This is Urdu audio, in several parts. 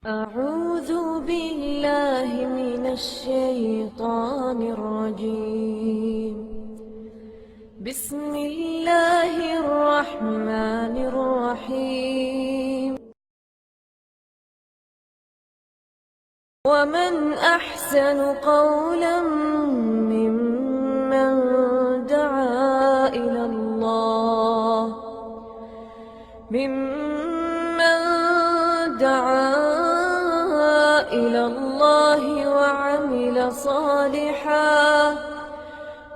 أعوذ بالله من الشيطان الرجيم. بسم الله الرحمن الرحيم. ومن أحسن قولا ممن دعا إلى الله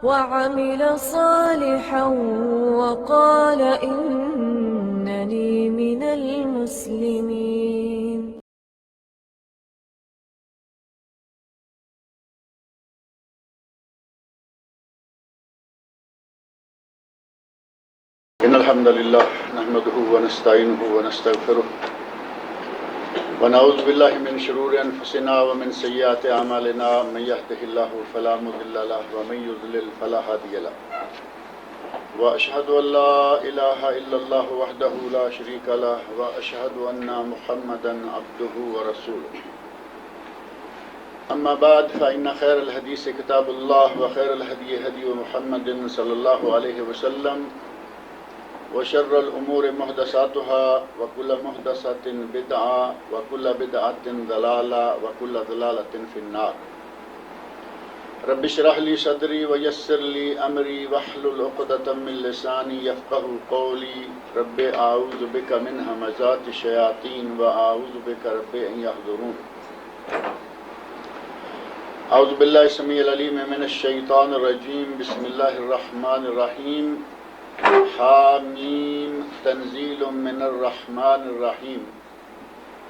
وعمل صالحا وقال إنني من المسلمين. إن الحمد لله نحمده ونستعينه ونستغفره ونعوذ بالله من شرور أنفسنا ومن سيئات أعمالنا من يهده الله فلا مضل له ومن يضلل فلا هادي له وأشهد أن لا إله إلا الله وحده لا شريك له وأشهد أن محمدا عبده ورسوله. أما بعد فإن خير الحديث كتاب الله وخير الهدي هدي محمد صلى الله عليه وسلم وشر الأمور محدثاتها وكل محدثة بدعة وكل بدعة ضلالة وكل ضلالة في النار. رب اشرح لي صدري ويسر لي أمري واحلل عقدة من لساني يفقهوا قولي. رب أعوذ بك من همزات الشياطين وأعوذ بك رب أن يحضرون. أعوذ بالله السميع العليم من الشيطان الرجيم. بسم الله الرحمن الرحيم. حامیم تنزیل من الرحمن الرحیم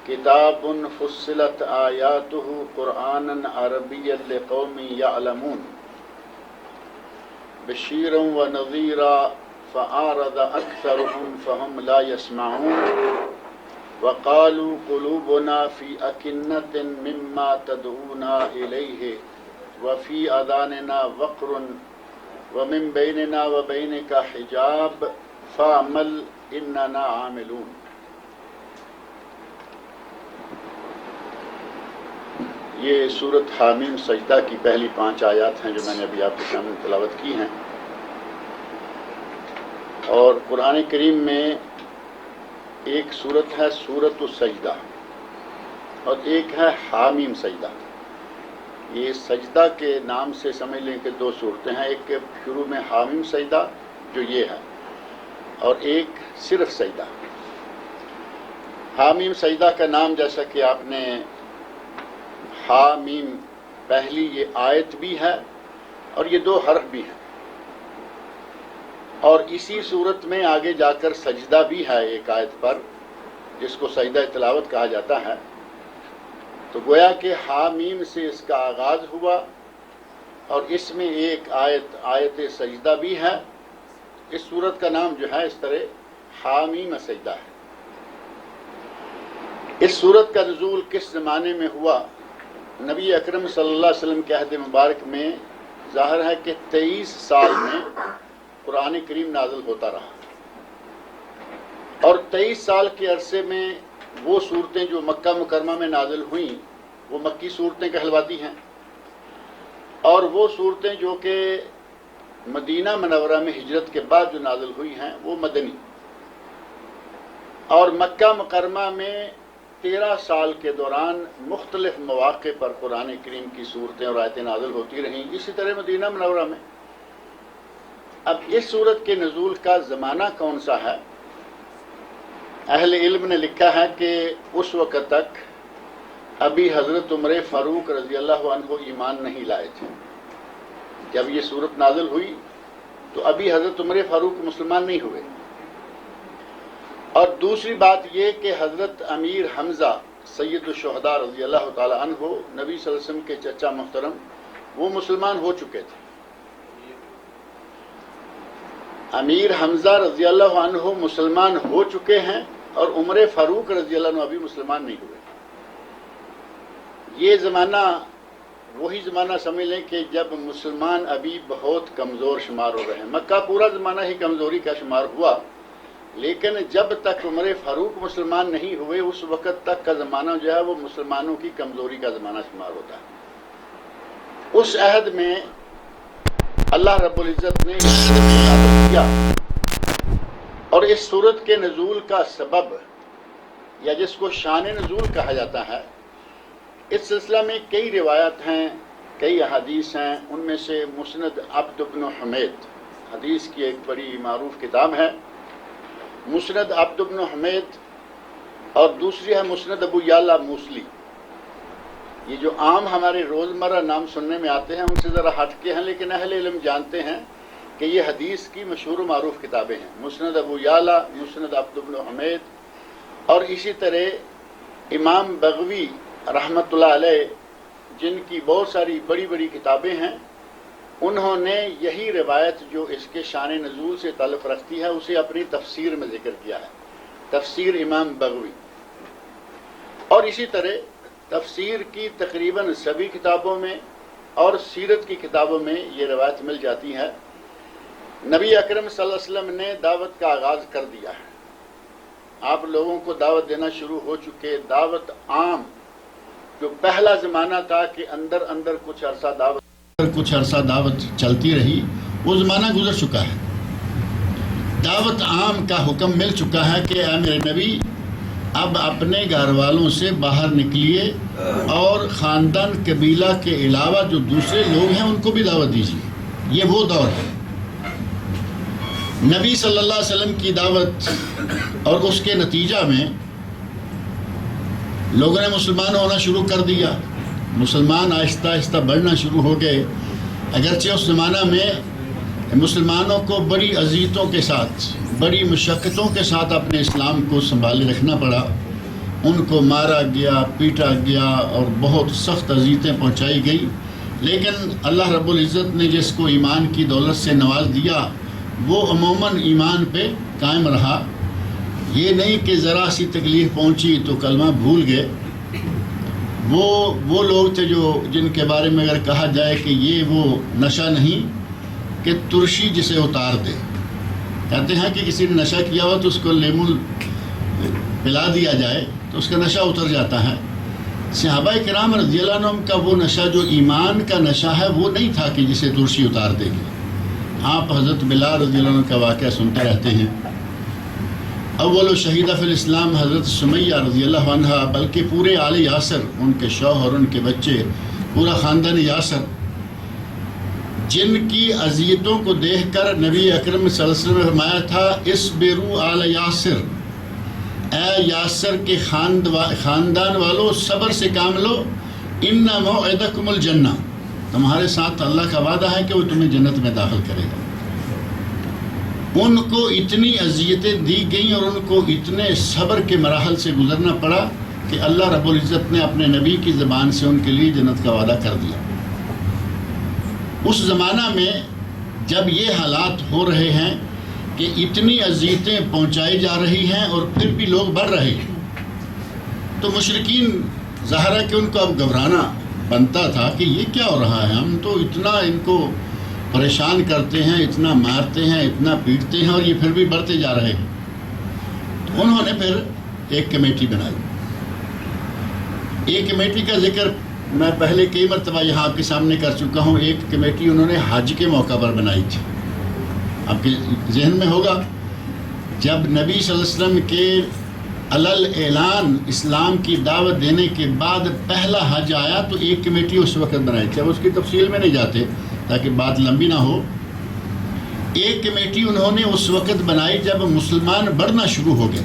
کتاب فصلت آیاتہ قرآنا عربیا لقوم یعلمون بشیرا ونذیرا فأعرض أكثرهم فهم لا يسمعون وقالوا قلوبنا في أكنة مما تدعونا إليه وفي آذاننا وقر ومن بیننا وبینک حجاب فاعمل اننا عاملون. یہ سورۃ حامیم سجدہ کی پہلی 5 آیات ہیں جو میں نے ابھی آپ کے سامنے تلاوت کی ہیں. اور قرآن کریم میں ایک سورت ہے سورۃ السجدہ اور ایک ہے حامیم سجدہ. یہ سجدہ کے نام سے سمجھ لیں کہ 2 صورتیں ہیں. ایک کے شروع میں حامیم سجدہ جو یہ ہے اور ایک صرف سجدہ. حامیم سجدہ کا نام جیسا کہ آپ نے حامیم پہلی یہ آیت بھی ہے اور یہ 2 حرف بھی ہیں اور اسی صورت میں آگے جا کر سجدہ بھی ہے ایک آیت پر جس کو سجدہ تلاوت کہا جاتا ہے. تو گویا کہ حامیم سے اس کا آغاز ہوا اور اس میں ایک آیت سجدہ بھی ہے. اس سورت کا نام جو ہے اس طرح حامیم سجدہ ہے. اس سورت کا نزول کس زمانے میں ہوا؟ نبی اکرم صلی اللہ علیہ وسلم کے عہد مبارک میں ظاہر ہے کہ 23 سال میں قرآن کریم نازل ہوتا رہا اور 23 سال کے عرصے میں وہ صورتیں جو مکہ مکرمہ میں نازل ہوئیں وہ مکی صورتیں کہلواتی ہیں اور وہ صورتیں جو کہ مدینہ منورہ میں ہجرت کے بعد جو نازل ہوئی ہیں وہ مدنی. اور مکہ مکرمہ میں 13 سال کے دوران مختلف مواقع پر قرآن کریم کی صورتیں اور آیتیں نازل ہوتی رہیں. اسی طرح مدینہ منورہ میں. اب اس صورت کے نزول کا زمانہ کون سا ہے؟ اہل علم نے لکھا ہے کہ اس وقت تک ابھی حضرت عمر فاروق رضی اللہ عنہ ایمان نہیں لائے تھے. جب یہ صورت نازل ہوئی تو ابھی حضرت عمر فاروق مسلمان نہیں ہوئے. اور دوسری بات یہ کہ حضرت امیر حمزہ سید الشہداء رضی اللہ تعالی عنہ نبی صلی اللہ علیہ وسلم کے چچا محترم وہ مسلمان ہو چکے تھے. امیر حمزہ رضی اللہ عنہ مسلمان ہو چکے ہیں اور عمر فاروق رضی اللہ عنہ ابھی مسلمان نہیں ہوئے. یہ زمانہ وہی زمانہ سمجھ لیں کہ جب مسلمان ابھی بہت کمزور شمار ہو رہے ہیں. مکہ پورا زمانہ ہی کمزوری کا شمار ہوا لیکن جب تک عمر فاروق مسلمان نہیں ہوئے اس وقت تک کا زمانہ جو ہے وہ مسلمانوں کی کمزوری کا زمانہ شمار ہوتا ہے۔ اس عہد میں اللہ رب العزت نے کیا، اور اس صورت کے نزول کا سبب یا جس کو شان نزول کہا جاتا ہے، اس سلسلہ میں کئی روایت ہیں، کئی احادیث ہیں۔ ان میں سے مسند عبد بن حمید حدیث کی ایک بڑی معروف کتاب ہے، مسند عبد بن حمید، اور دوسری ہے مسند ابو یعلا موصلی۔ یہ جو عام ہمارے روزمرہ نام سننے میں آتے ہیں ان سے ذرا ہٹ کے ہیں، لیکن اہل علم جانتے ہیں کہ یہ حدیث کی مشہور و معروف کتابیں ہیں، مسند ابو یعلا، مسند عبد بن حمید، اور اسی طرح امام بغوی رحمۃ اللہ علیہ جن کی بہت ساری بڑی بڑی کتابیں ہیں، انہوں نے یہی روایت جو اس کے شان نزول سے تعلق رکھتی ہے اسے اپنی تفسیر میں ذکر کیا ہے، تفسیر امام بغوی۔ اور اسی طرح تفسیر کی تقریباً سبھی کتابوں میں اور سیرت کی کتابوں میں یہ روایت مل جاتی ہے۔ نبی اکرم صلی اللہ علیہ وسلم نے دعوت کا آغاز کر دیا ہے، آپ لوگوں کو دعوت دینا شروع ہو چکے۔ دعوت عام جو پہلا زمانہ تھا کہ اندر اندر کچھ عرصہ دعوت چلتی رہی، وہ زمانہ گزر چکا ہے۔ دعوت عام کا حکم مل چکا ہے کہ اے میرے نبی اب اپنے گھر والوں سے باہر نکلیے اور خاندان قبیلہ کے علاوہ جو دوسرے لوگ ہیں ان کو بھی دعوت دیجیے۔ یہ وہ دور ہے، نبی صلی اللہ علیہ وسلم کی دعوت، اور اس کے نتیجہ میں لوگوں نے مسلمان ہونا شروع کر دیا، مسلمان آہستہ آہستہ بڑھنا شروع ہو گئے۔ اگرچہ اس زمانہ میں مسلمانوں کو بڑی اذیتوں کے ساتھ، بڑی مشقتوں کے ساتھ اپنے اسلام کو سنبھالے رکھنا پڑا، ان کو مارا گیا، پیٹا گیا اور بہت سخت اذیتیں پہنچائی گئی، لیکن اللہ رب العزت نے جس کو ایمان کی دولت سے نواز دیا وہ عموماً ایمان پہ قائم رہا۔ یہ نہیں کہ ذرا سی تکلیف پہنچی تو کلمہ بھول گئے۔ وہ لوگ تھے جن کے بارے میں اگر کہا جائے کہ یہ وہ نشہ نہیں کہ ترشی جسے اتار دے، کہتے ہیں کہ کسی نے نشہ کیا ہوا تو اس کو لیمو پلا دیا جائے تو اس کا نشہ اتر جاتا ہے۔ صحابہ کرام رضی اللہ عنہم کا وہ نشہ جو ایمان کا نشہ ہے وہ نہیں تھا کہ جسے ترشی اتار دے گی۔ آپ حضرت بلال رضی اللہ عنہ کا واقعہ سنتے رہتے ہیں۔ اول شہیدہ فی الاسلام حضرت سمیہ رضی اللہ عنہ، بلکہ پورے آل یاسر، ان کے شوہر، ان کے بچے، پورا خاندان یاسر، جن کی اذیتوں کو دیکھ کر نبی اکرم صلی اللہ علیہ وسلم نے فرمایا تھا اصبروا آل یاسر، اے یاسر کے خاندان والو صبر سے کام لو، ان موعدکم الجنہ، تمہارے ساتھ اللہ کا وعدہ ہے کہ وہ تمہیں جنت میں داخل کرے گا۔ ان کو اتنی اذیتیں دی گئیں اور ان کو اتنے صبر کے مراحل سے گزرنا پڑا کہ اللہ رب العزت نے اپنے نبی کی زبان سے ان کے لیے جنت کا وعدہ کر دیا۔ اس زمانہ میں جب یہ حالات ہو رہے ہیں کہ اتنی اذیتیں پہنچائی جا رہی ہیں اور پھر بھی لوگ بڑھ رہے ہیں، تو مشرکین ظاہر ہے کہ ان کو اب گھبرانا بنتا تھا کہ یہ کیا ہو رہا ہے، ہم تو اتنا ان کو پریشان کرتے ہیں، اتنا مارتے ہیں، اتنا پیٹتے ہیں اور یہ پھر بھی بڑھتے جا رہے ہیں۔ تو انہوں نے پھر ایک کمیٹی بنائی۔ ایک کمیٹی کا ذکر میں پہلے کئی مرتبہ یہاں آپ کے سامنے کر چکا ہوں۔ ایک کمیٹی انہوں نے حج کے موقع پر بنائی تھی، آپ کے ذہن میں ہوگا جب نبی صلی اللہ علیہ وسلم کے علل اعلان اسلام کی دعوت دینے کے بعد پہلا حج آیا تو ایک کمیٹی اس وقت بنائی تھی۔ اب اس کی تفصیل میں نہیں جاتے تاکہ بات لمبی نہ ہو۔ ایک کمیٹی انہوں نے اس وقت بنائی جب مسلمان بڑھنا شروع ہو گئے،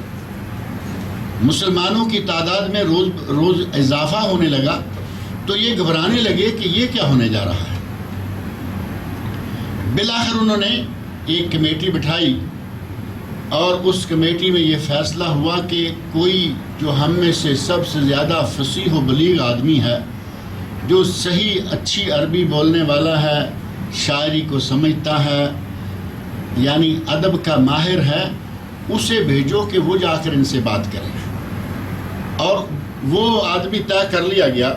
مسلمانوں کی تعداد میں روز اضافہ ہونے لگا، تو یہ گھبرانے لگے کہ یہ کیا ہونے جا رہا ہے۔ بالآخر انہوں نے ایک کمیٹی بٹھائی اور اس کمیٹی میں یہ فیصلہ ہوا کہ کوئی جو ہم میں سے سب سے زیادہ فصیح و بلیغ آدمی ہے، جو صحیح اچھی عربی بولنے والا ہے، شاعری کو سمجھتا ہے، یعنی ادب کا ماہر ہے، اسے بھیجو کہ وہ جا کر ان سے بات کرے۔ اور وہ آدمی طے کر لیا گیا۔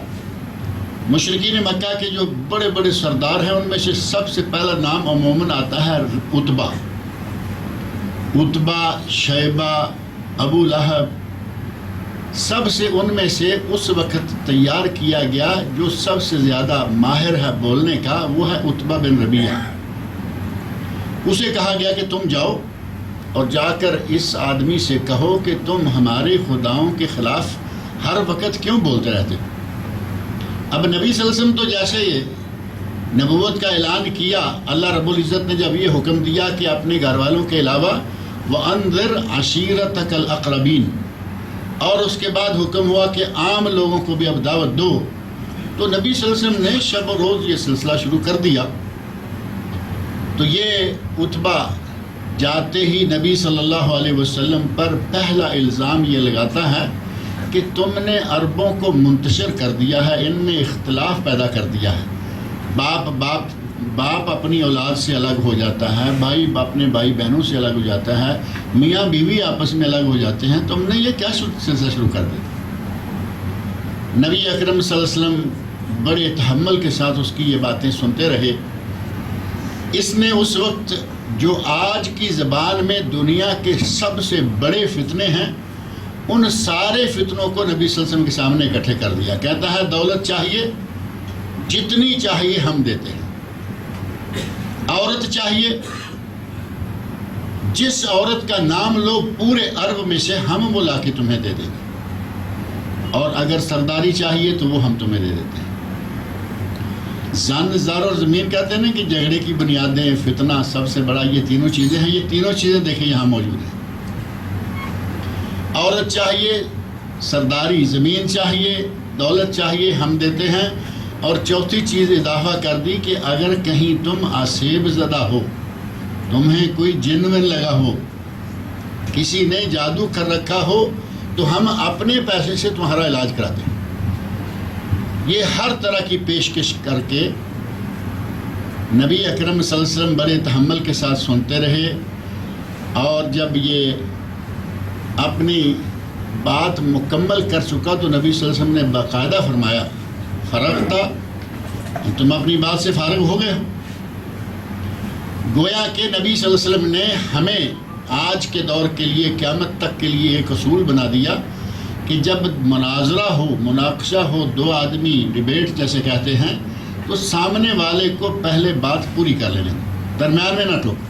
مشرکین مکہ کے جو بڑے بڑے سردار ہیں ان میں سے سب سے پہلا نام عموماً آتا ہے عتبہ۔ عتبہ، شیبہ، ابو لہب، سب سے ان میں سے اس وقت تیار کیا گیا جو سب سے زیادہ ماہر ہے بولنے کا، وہ ہے عتبہ بن ربیعہ۔ اسے کہا گیا کہ تم جاؤ اور جا کر اس آدمی سے کہو کہ تم ہمارے خداؤں کے خلاف ہر وقت کیوں بولتے رہتے ہو۔ اب نبی صلی اللہ علیہ وسلم تو جیسے یہ نبوت کا اعلان کیا، اللہ رب العزت نے جب یہ حکم دیا کہ اپنے گھر والوں کے علاوہ وَأَنذِرْ عَشِيرَتَكَ الْأَقْرَبِينَ، اور اس کے بعد حکم ہوا کہ عام لوگوں کو بھی اب دعوت دو، تو نبی صلی اللہ علیہ وسلم نے شب و روز یہ سلسلہ شروع کر دیا۔ تو یہ عتبہ جاتے ہی نبی صلی اللہ علیہ وسلم پر پہلا الزام یہ لگاتا ہے کہ تم نے عربوں کو منتشر کر دیا ہے، ان میں اختلاف پیدا کر دیا ہے، باپ اپنی اولاد سے الگ ہو جاتا ہے، بھائی اپنے بھائی بہنوں سے الگ ہو جاتا ہے، میاں بیوی آپس میں الگ ہو جاتے ہیں، تم نے یہ کیا سلسلہ شروع کر دیا۔ نبی اکرم صلی اللہ علیہ وسلم بڑے تحمل کے ساتھ اس کی یہ باتیں سنتے رہے۔ اس نے اس وقت جو آج کی زبان میں دنیا کے سب سے بڑے فتنے ہیں، ان سارے فتنوں کو نبی صلی اللہ علیہ وسلم کے سامنے اکٹھے کر دیا۔ کہتا ہے دولت چاہیے، جتنی چاہیے ہم دیتے ہیں، عورت چاہیے، جس عورت کا نام لو پورے عرب میں سے ہم وہ لا کے تمہیں دے دیں گے، اور اگر سرداری چاہیے تو وہ ہم تمہیں دے دیتے ہیں۔ زن، زر اور زمین کہتے ہیں نا کہ جھگڑے کی بنیادیں، فتنہ سب سے بڑا یہ تینوں چیزیں ہیں۔ یہ تینوں چیزیں دیکھیں یہاں موجود ہیں، عورت چاہیے، سرداری، زمین چاہیے، دولت چاہیے، ہم دیتے ہیں، اور چوتھی چیز اضافہ کر دی کہ اگر کہیں تم آسیب زدہ ہو، تمہیں کوئی جن ون لگا ہو، کسی نے جادو کر رکھا ہو، تو ہم اپنے پیسے سے تمہارا علاج کراتے ہیں۔ یہ ہر طرح کی پیشکش کر کے نبی اکرم صلی اللہ علیہ وسلم بڑے تحمل کے ساتھ سنتے رہے، اور جب یہ اپنی بات مکمل کر چکا تو نبی صلی اللہ علیہ وسلم نے باقاعدہ فرمایا فرغتا، تم اپنی بات سے فارغ ہو گئے ہو۔ گویا کہ نبی صلی اللہ علیہ وسلم نے ہمیں آج کے دور کے لیے، قیامت تک کے لیے ایک اصول بنا دیا کہ جب مناظرہ ہو، مناقشہ ہو، دو آدمی ڈیبیٹ جیسے کہتے ہیں، تو سامنے والے کو پہلے بات پوری کر لینے، درمیان میں نہ ٹوکو۔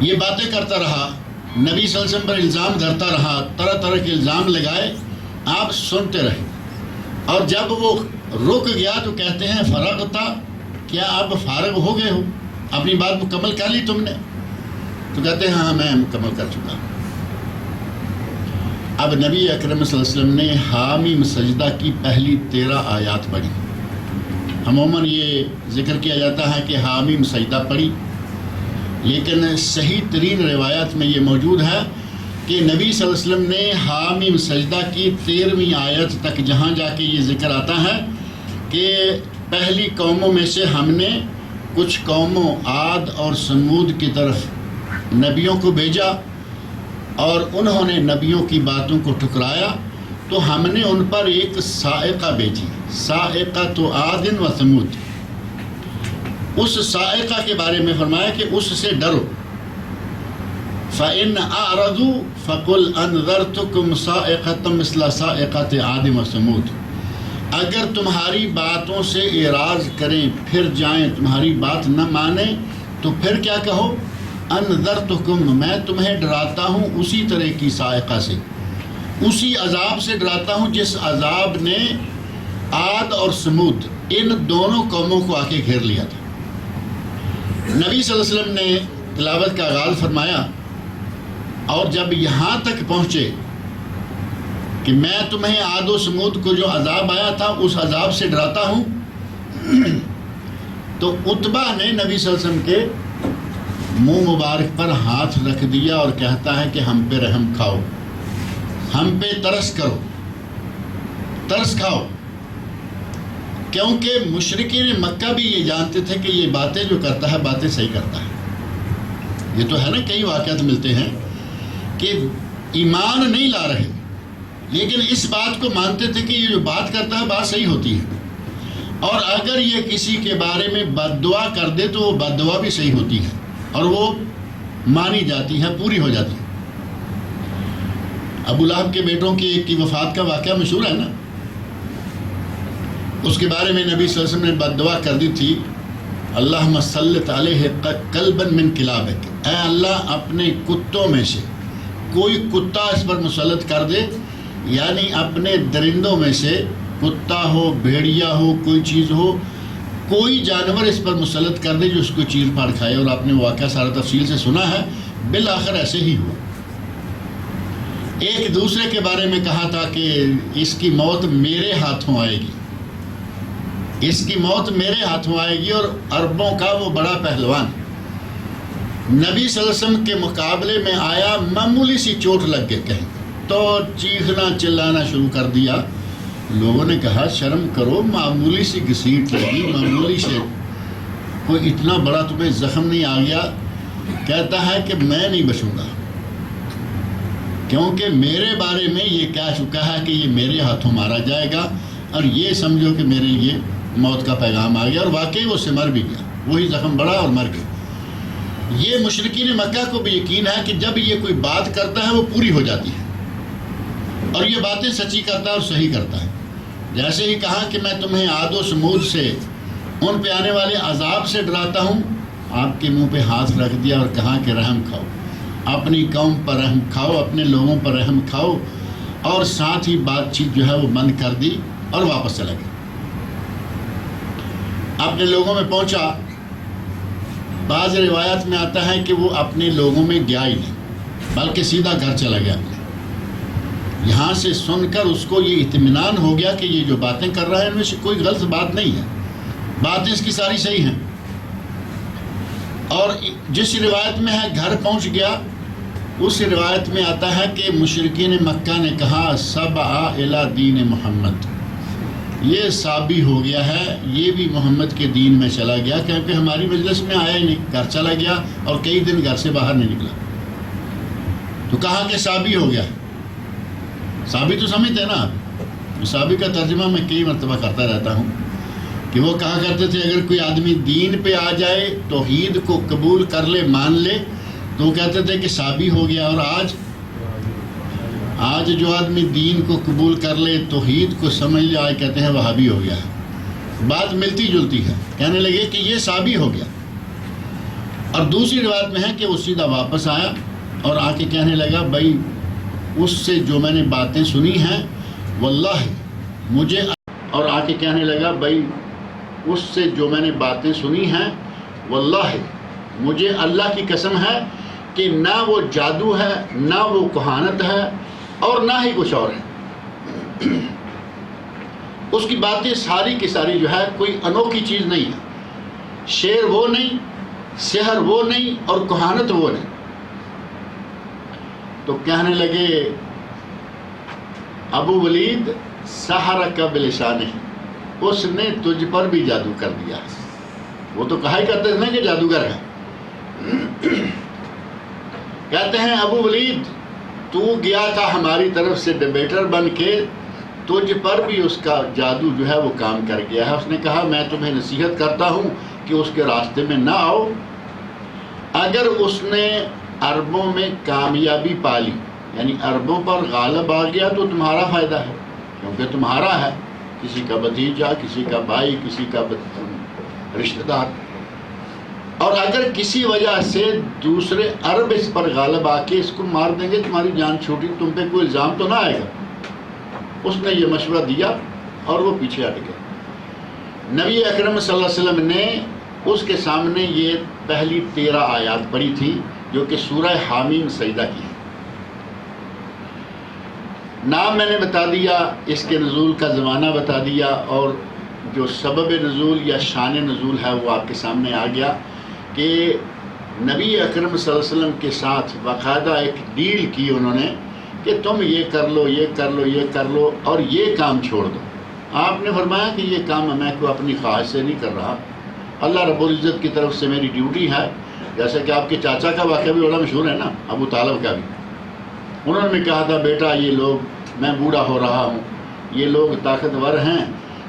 یہ باتیں کرتا رہا، نبی صلی اللہ علیہ وسلم پر الزام دھرتا رہا، طرح طرح کے الزام لگائے، آپ سنتے رہے، اور جب وہ رک گیا تو کہتے ہیں فرغتا، کیا اب فارغ ہو گئے ہو، اپنی بات مکمل کر لی تم نے؟ تو کہتے ہیں ہاں میں مکمل کر چکا ہوں۔ اب نبی اکرم صلی اللہ علیہ وسلم نے حامیم سجدہ کی پہلی 13 آیات پڑھی۔ عموماً یہ ذکر کیا جاتا ہے کہ حامیم سجدہ پڑھی، لیکن صحیح ترین روایات میں یہ موجود ہے کہ نبی صلی اللہ علیہ وسلم نے حامیم سجدہ کی 13ویں آیت تک، جہاں جا کے یہ ذکر آتا ہے کہ پہلی قوموں میں سے ہم نے کچھ قوموں عاد اور سمود کی طرف نبیوں کو بھیجا، اور انہوں نے نبیوں کی باتوں کو ٹھکرایا، تو ہم نے ان پر ایک صاعقہ بھیجی، صاعقۃ عاد و ثمود۔ اس صاعقہ کے بارے میں فرمایا کہ اس سے ڈرو، فَإِنْ أَعْرَضُوا فَقُلْ أَنذَرْتُكُمْ صَاعِقَةً مِثْلَ صَاعِقَةِ عَادٍ وَثَمُودَ۔ اگر تمہاری باتوں سے اعراض کریں، پھر جائیں، تمہاری بات نہ مانیں، تو پھر کیا کہو؟ انذرتکم، میں تمہیں ڈراتا ہوں اسی طرح کی صاعقہ سے، اسی عذاب سے ڈراتا ہوں جس عذاب نے عاد اور سمود ان دونوں قوموں کو آ کے گھیر لیا تھا۔ نبی صلی اللہ علیہ وسلم نے تلاوت کا آغاز فرمایا، اور جب یہاں تک پہنچے کہ میں تمہیں عاد و سمود کو جو عذاب آیا تھا اس عذاب سے ڈراتا ہوں، تو عتبہ نے نبی صلی اللہ علیہ وسلم کے منہ مبارک پر ہاتھ رکھ دیا اور کہتا ہے کہ ہم پہ رحم کھاؤ، ہم پہ ترس کرو، ترس کھاؤ، کیونکہ مشرکین مکہ بھی یہ جانتے تھے کہ یہ باتیں جو کرتا ہے باتیں صحیح کرتا ہے۔ یہ تو ہے نا، کئی واقعات ملتے ہیں کہ ایمان نہیں لا رہے لیکن اس بات کو مانتے تھے کہ یہ جو بات کرتا ہے بات صحیح ہوتی ہے، اور اگر یہ کسی کے بارے میں بد دعا کر دے تو وہ بد دعا بھی صحیح ہوتی ہے، اور وہ مانی جاتی ہے، پوری ہو جاتی ہے۔ ابو لہب کے بیٹوں کی ایک کی وفات کا واقعہ مشہور ہے نا، اس کے بارے میں نبی صلی اللہ علیہ وسلم نے بد دعا کر دی تھی، اللہم سلط علیہ قلبا من کلابک، اے اللہ اپنے کتوں میں سے کوئی کتا اس پر مسلط کر دے، یعنی اپنے درندوں میں سے کتا ہو، بھیڑیا ہو، کوئی چیز ہو، کوئی جانور اس پر مسلط کر دے جو اس کو چیر پھاڑ کھائے۔ اور آپ نے واقعہ سارا تفصیل سے سنا ہے، بالآخر ایسے ہی ہوا۔ ایک دوسرے کے بارے میں کہا تھا کہ اس کی موت میرے ہاتھوں آئے گی، اس کی موت میرے ہاتھوں آئے گی، اور عربوں کا وہ بڑا پہلوان نبی صلی اللہ علیہ وسلم کے مقابلے میں آیا، معمولی سی چوٹ لگ گئی کہیں تو چیخنا چلانا شروع کر دیا۔ لوگوں نے کہا شرم کرو، معمولی سی گھسیٹ لگی، معمولی سے کوئی اتنا بڑا تمہیں زخم نہیں آ گیا؟ کہتا ہے کہ میں نہیں بچوں گا، کیونکہ میرے بارے میں یہ کہہ چکا ہے کہ یہ میرے ہاتھوں مارا جائے گا، اور یہ سمجھو کہ میرے لیے موت کا پیغام آ گیا۔ اور واقعی وہ سے مر بھی گیا، وہی زخم بڑا اور مر گیا۔ یہ مشرکین مکہ کو بھی یقین ہے کہ جب یہ کوئی بات کرتا ہے وہ پوری ہو جاتی ہے، اور یہ باتیں سچی کرتا ہے اور صحیح کرتا ہے۔ جیسے ہی کہا کہ میں تمہیں عاد و سمود سے، ان پہ آنے والے عذاب سے ڈراتا ہوں، آپ کے منہ پہ ہاتھ رکھ دیا اور کہا کہ رحم کھاؤ، اپنی قوم پر رحم کھاؤ، اپنے لوگوں پر رحم کھاؤ، اور ساتھ ہی بات چیت جو ہے وہ بند کر دی اور واپس چلا گیا۔ اپنے لوگوں میں پہنچا، بعض روایات میں آتا ہے کہ وہ اپنے لوگوں میں گیا ہی نہیں، بلکہ سیدھا گھر چلا گیا۔ یہاں سے سن کر اس کو یہ اطمینان ہو گیا کہ یہ جو باتیں کر رہا ہے ان میں سے کوئی غلط بات نہیں ہے، باتیں اس کی ساری صحیح ہیں۔ اور جس روایت میں ہے گھر پہنچ گیا، اس روایت میں آتا ہے کہ مشرکین مکہ نے کہا سبع الی دین محمد، یہ سابی ہو گیا ہے، یہ بھی محمد کے دین میں چلا گیا، کیونکہ ہماری مجلس میں آیا ہی نہیں، گھر چلا گیا اور کئی دن گھر سے باہر نہیں نکلا۔ تو کہا کہ سابی ہو گیا۔ سابی تو سمجھتے ہیں نا آپ، سابی کا ترجمہ میں کئی مرتبہ کرتا رہتا ہوں کہ وہ کہا کرتے تھے اگر کوئی آدمی دین پہ آ جائے، توحید کو قبول کر لے، مان لے، تو وہ کہتے تھے کہ سابی ہو گیا۔ اور آج جو آدمی دین کو قبول کر لے، توحید کو سمجھ لے، آج کہتے ہیں وہابی ہو گیا ہے۔ بات ملتی جلتی ہے، کہنے لگے کہ یہ سابی ہو گیا۔ اور دوسری روایت میں ہے کہ وہ سیدھا واپس آیا اور آ کے کہنے لگا بھائی اس سے جو میں نے باتیں سنی ہیں واللہ مجھے، اور آ کے کہنے لگا بھائی اس سے جو میں نے باتیں سنی ہیں واللہ مجھے اللہ کی قسم ہے کہ نہ وہ جادو ہے، نہ وہ کہانت ہے، اور نہ ہی کچھ اور ہے۔ اس کی باتیں ساری کی ساری جو ہے کوئی انوکھی چیز نہیں ہے، شعر وہ نہیں، سحر وہ نہیں، اور کہانت وہ نہیں۔ تو کہنے لگے ابو ولید سحرک بلسانہ، اس نے تجھ پر بھی جادو کر دیا۔ وہ تو کہا ہی کرتے تھے کہ جادوگر ہے۔ کہتے ہیں ابو ولید تو گیا تھا ہماری طرف سے ڈیبیٹر بن کے، تجھ پر بھی اس کا جادو جو ہے وہ کام کر گیا ہے۔ اس نے کہا میں تمہیں نصیحت کرتا ہوں کہ اس کے راستے میں نہ آؤ، اگر اس نے عربوں میں کامیابی پا لی، یعنی عربوں پر غالب آ گیا، تو تمہارا فائدہ ہے کیونکہ تمہارا ہے، کسی کا بھتیجا، کسی کا بھائی، کسی کا رشتہ دار۔ اور اگر کسی وجہ سے دوسرے عرب اس پر غالب آ کے اس کو مار دیں گے، تمہاری جان چھوٹی، تم پہ کوئی الزام تو نہ آئے گا۔ اس نے یہ مشورہ دیا اور وہ پیچھے ہٹ گیا۔ نبی اکرم صلی اللہ علیہ وسلم نے اس کے سامنے یہ پہلی 13 آیات پڑھی تھی جو کہ سورہ حامیم سجدہ کی ہے۔ نام میں نے بتا دیا، اس کے نزول کا زمانہ بتا دیا، اور جو سبب نزول یا شان نزول ہے وہ آپ کے سامنے آ گیا کہ نبی اکرم صلی اللہ علیہ وسلم کے ساتھ باقاعدہ ایک ڈیل کی انہوں نے کہ تم یہ کر لو، یہ کر لو، یہ کر لو، اور یہ کام چھوڑ دو۔ آپ نے فرمایا کہ یہ کام میں کو اپنی خواہش سے نہیں کر رہا، اللہ رب العزت کی طرف سے میری ڈیوٹی ہے۔ جیسے کہ آپ کے چاچا کا واقعہ بھی بڑا مشہور ہے نا، ابو طالب کا بھی، انہوں نے کہا تھا بیٹا یہ لوگ، میں بوڑھا ہو رہا ہوں، یہ لوگ طاقتور ہیں،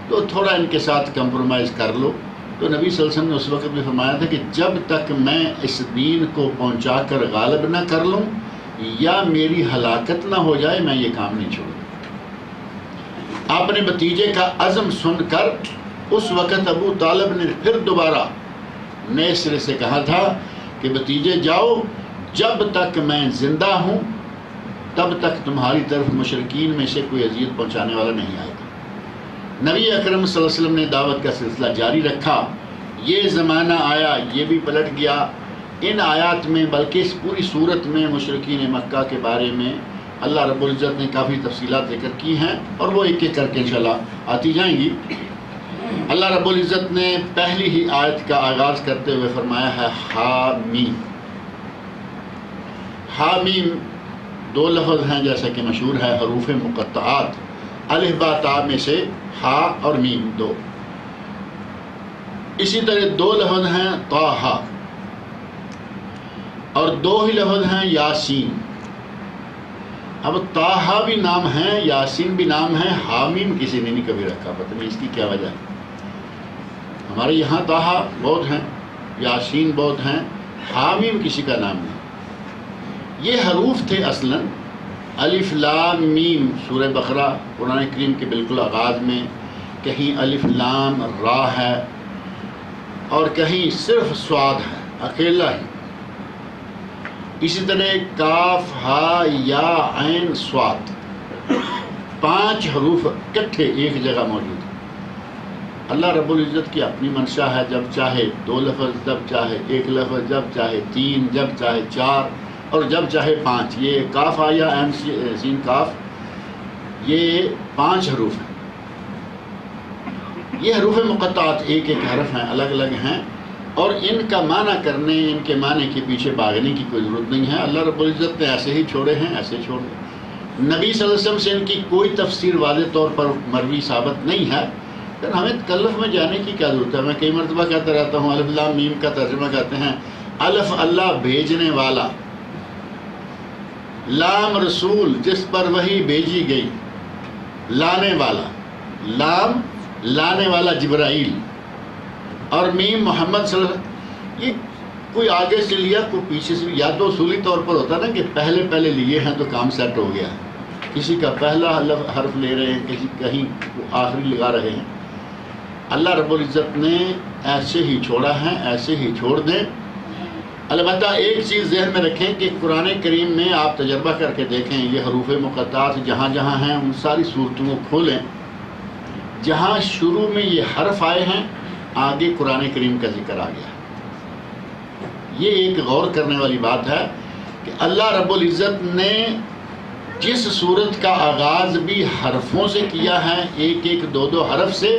تو تھوڑا ان کے ساتھ کمپرومائز کر لو، تو نبی صلی اللہ علیہ وسلم نے اس وقت بھی فرمایا تھا کہ جب تک میں اس دین کو پہنچا کر غالب نہ کر لوں یا میری ہلاکت نہ ہو جائے میں یہ کام نہیں چھوڑوں۔ اپنے بھتیجے کا عزم سن کر اس وقت ابو طالب نے پھر دوبارہ نئے سرے سے کہا تھا کہ بھتیجے جاؤ، جب تک میں زندہ ہوں تب تک تمہاری طرف مشرکین میں سے کوئی اذیت پہنچانے والا نہیں آئے گا۔ نبی اکرم صلی اللہ علیہ وسلم نے دعوت کا سلسلہ جاری رکھا، یہ زمانہ آیا، یہ بھی پلٹ گیا۔ ان آیات میں بلکہ اس پوری صورت میں مشرکین مکہ کے بارے میں اللہ رب العزت نے کافی تفصیلات ذکر کی ہیں اور وہ ایک ایک کر کے انشاءاللہ آتی جائیں گی۔ اللہ رب العزت نے پہلی ہی آیت کا آغاز کرتے ہوئے فرمایا ہے حامیم۔ حامیم دو لفظ ہیں جیسا کہ مشہور ہے، حروف مقطعات، الف با تا میں سے ہا اور میم دو۔ اسی طرح دو لفظ ہیں طٰہٰ اور دو ہی لفظ ہیں یاسین۔ اب طٰہٰ بھی نام ہے، یاسین بھی نام ہے، حامیم کسی نے نہیں کبھی رکھا، پتہ نہیں اس کی کیا وجہ ہے۔ ہمارے یہاں طٰہٰ بہت ہیں، یاسین بہت ہیں، حامیم کسی کا نام نہیں۔ یہ حروف تھے اصلاً الف لام میم۔ سورہ بقرہ قرآن کریم کے بالکل آغاز میں کہیں الف لام را ہے اور کہیں صرف صاد ہے اکیلا ہی۔ اسی طرح کاف ہا یا عین صاد، 5 حروف اکٹھے ایک جگہ موجود ہیں۔ اللہ رب العزت کی اپنی منشا ہے، جب چاہے 2 لفظ، جب چاہے 1 لفظ، جب چاہے 3، جب چاہے 4 اور جب چاہے 5۔ یہ کاف آیا عین سین کاف، یہ 5 حروف ہیں۔ یہ حروف مقطعات ایک ایک حرف ہیں، الگ الگ ہیں، اور ان کا معنی کرنے، ان کے معنی کے پیچھے بھاگنے کی کوئی ضرورت نہیں ہے۔ اللہ رب العزت نے ایسے ہی چھوڑے ہیں، ایسے چھوڑ دیں۔ نبی صلی اللہ علیہ وسلم سے ان کی کوئی تفسیر واضح طور پر مروی ثابت نہیں ہے، لیکن ہمیں تکلف میں جانے کی کیا ضرورت ہے؟ میں کئی مرتبہ کہتا رہتا ہوں، الف لام میم کا ترجمہ کہتے ہیں الف اللہ بھیجنے والا، لام رسول جس پر وحی بھیجی گئی، لانے والا، لام لانے والا جبرائیل، اور میم محمد صلی اللہ علیہ وسلم۔ یہ کوئی آگے سے لیا کوئی پیچھے سے، یا تو اصولی طور پر ہوتا نا کہ پہلے لیے ہیں تو کام سیٹ ہو گیا، کسی کا پہلا حرف لے رہے ہیں، کسی کہیں آخری لگا رہے ہیں۔ اللہ رب العزت نے ایسے ہی چھوڑا ہے، ایسے ہی چھوڑ دیں۔ البتہ ایک چیز ذہن میں رکھیں کہ قرآن کریم میں آپ تجربہ کر کے دیکھیں، یہ حروف مقطعات جہاں جہاں ہیں ان ساری صورتوں کو کھولیں، جہاں شروع میں یہ حرف آئے ہیں آگے قرآن کریم کا ذکر آ گیا۔ یہ ایک غور کرنے والی بات ہے کہ اللہ رب العزت نے جس صورت کا آغاز بھی حرفوں سے کیا ہے، ایک ایک 2 حرف سے،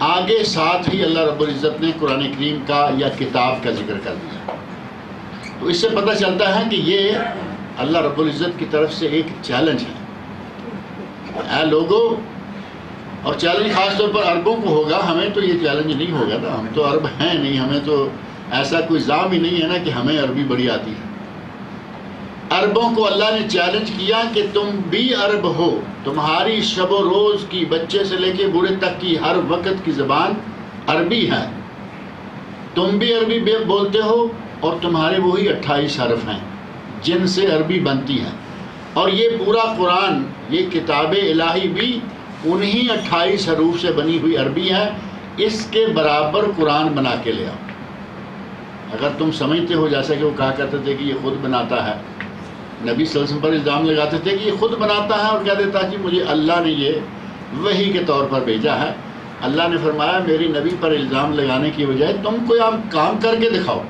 آگے ساتھ ہی اللہ رب العزت نے قرآن کریم کا یا کتاب کا ذکر کر دیا۔ تو اس سے پتہ چلتا ہے کہ یہ اللہ رب العزت کی طرف سے ایک چیلنج ہے، اے لوگو، اور چیلنج خاص طور پر عربوں کو ہوگا، ہمیں تو یہ چیلنج نہیں ہوگا نا، ہم تو عرب ہیں نہیں، ہمیں تو ایسا کوئی زام ہی نہیں ہے نا کہ ہمیں عربی بڑی آتی ہے۔ عربوں کو اللہ نے چیلنج کیا کہ تم بھی عرب ہو، تمہاری شب و روز کی، بچے سے لے کے بوڑھے تک کی ہر وقت کی زبان عربی ہے، تم بھی عربی بولتے ہو، اور تمہارے وہی 28 حرف ہیں جن سے عربی بنتی ہے، اور یہ پورا قرآن، یہ کتاب الہی بھی انہی 28 حروف سے بنی ہوئی عربی ہے، اس کے برابر قرآن بنا کے لے آؤ۔ اگر تم سمجھتے ہو جیسا کہ وہ کہا کرتے تھے کہ یہ خود بناتا ہے، نبی صلی اللہ علیہ وسلم پر الزام لگاتے تھے کہ یہ خود بناتا ہے اور کہہ دیتا کہ مجھے اللہ نے یہ وحی کے طور پر بھیجا ہے۔ اللہ نے فرمایا میری نبی پر الزام لگانے کی بجائے تم کوئی کام کر کے دکھاؤ۔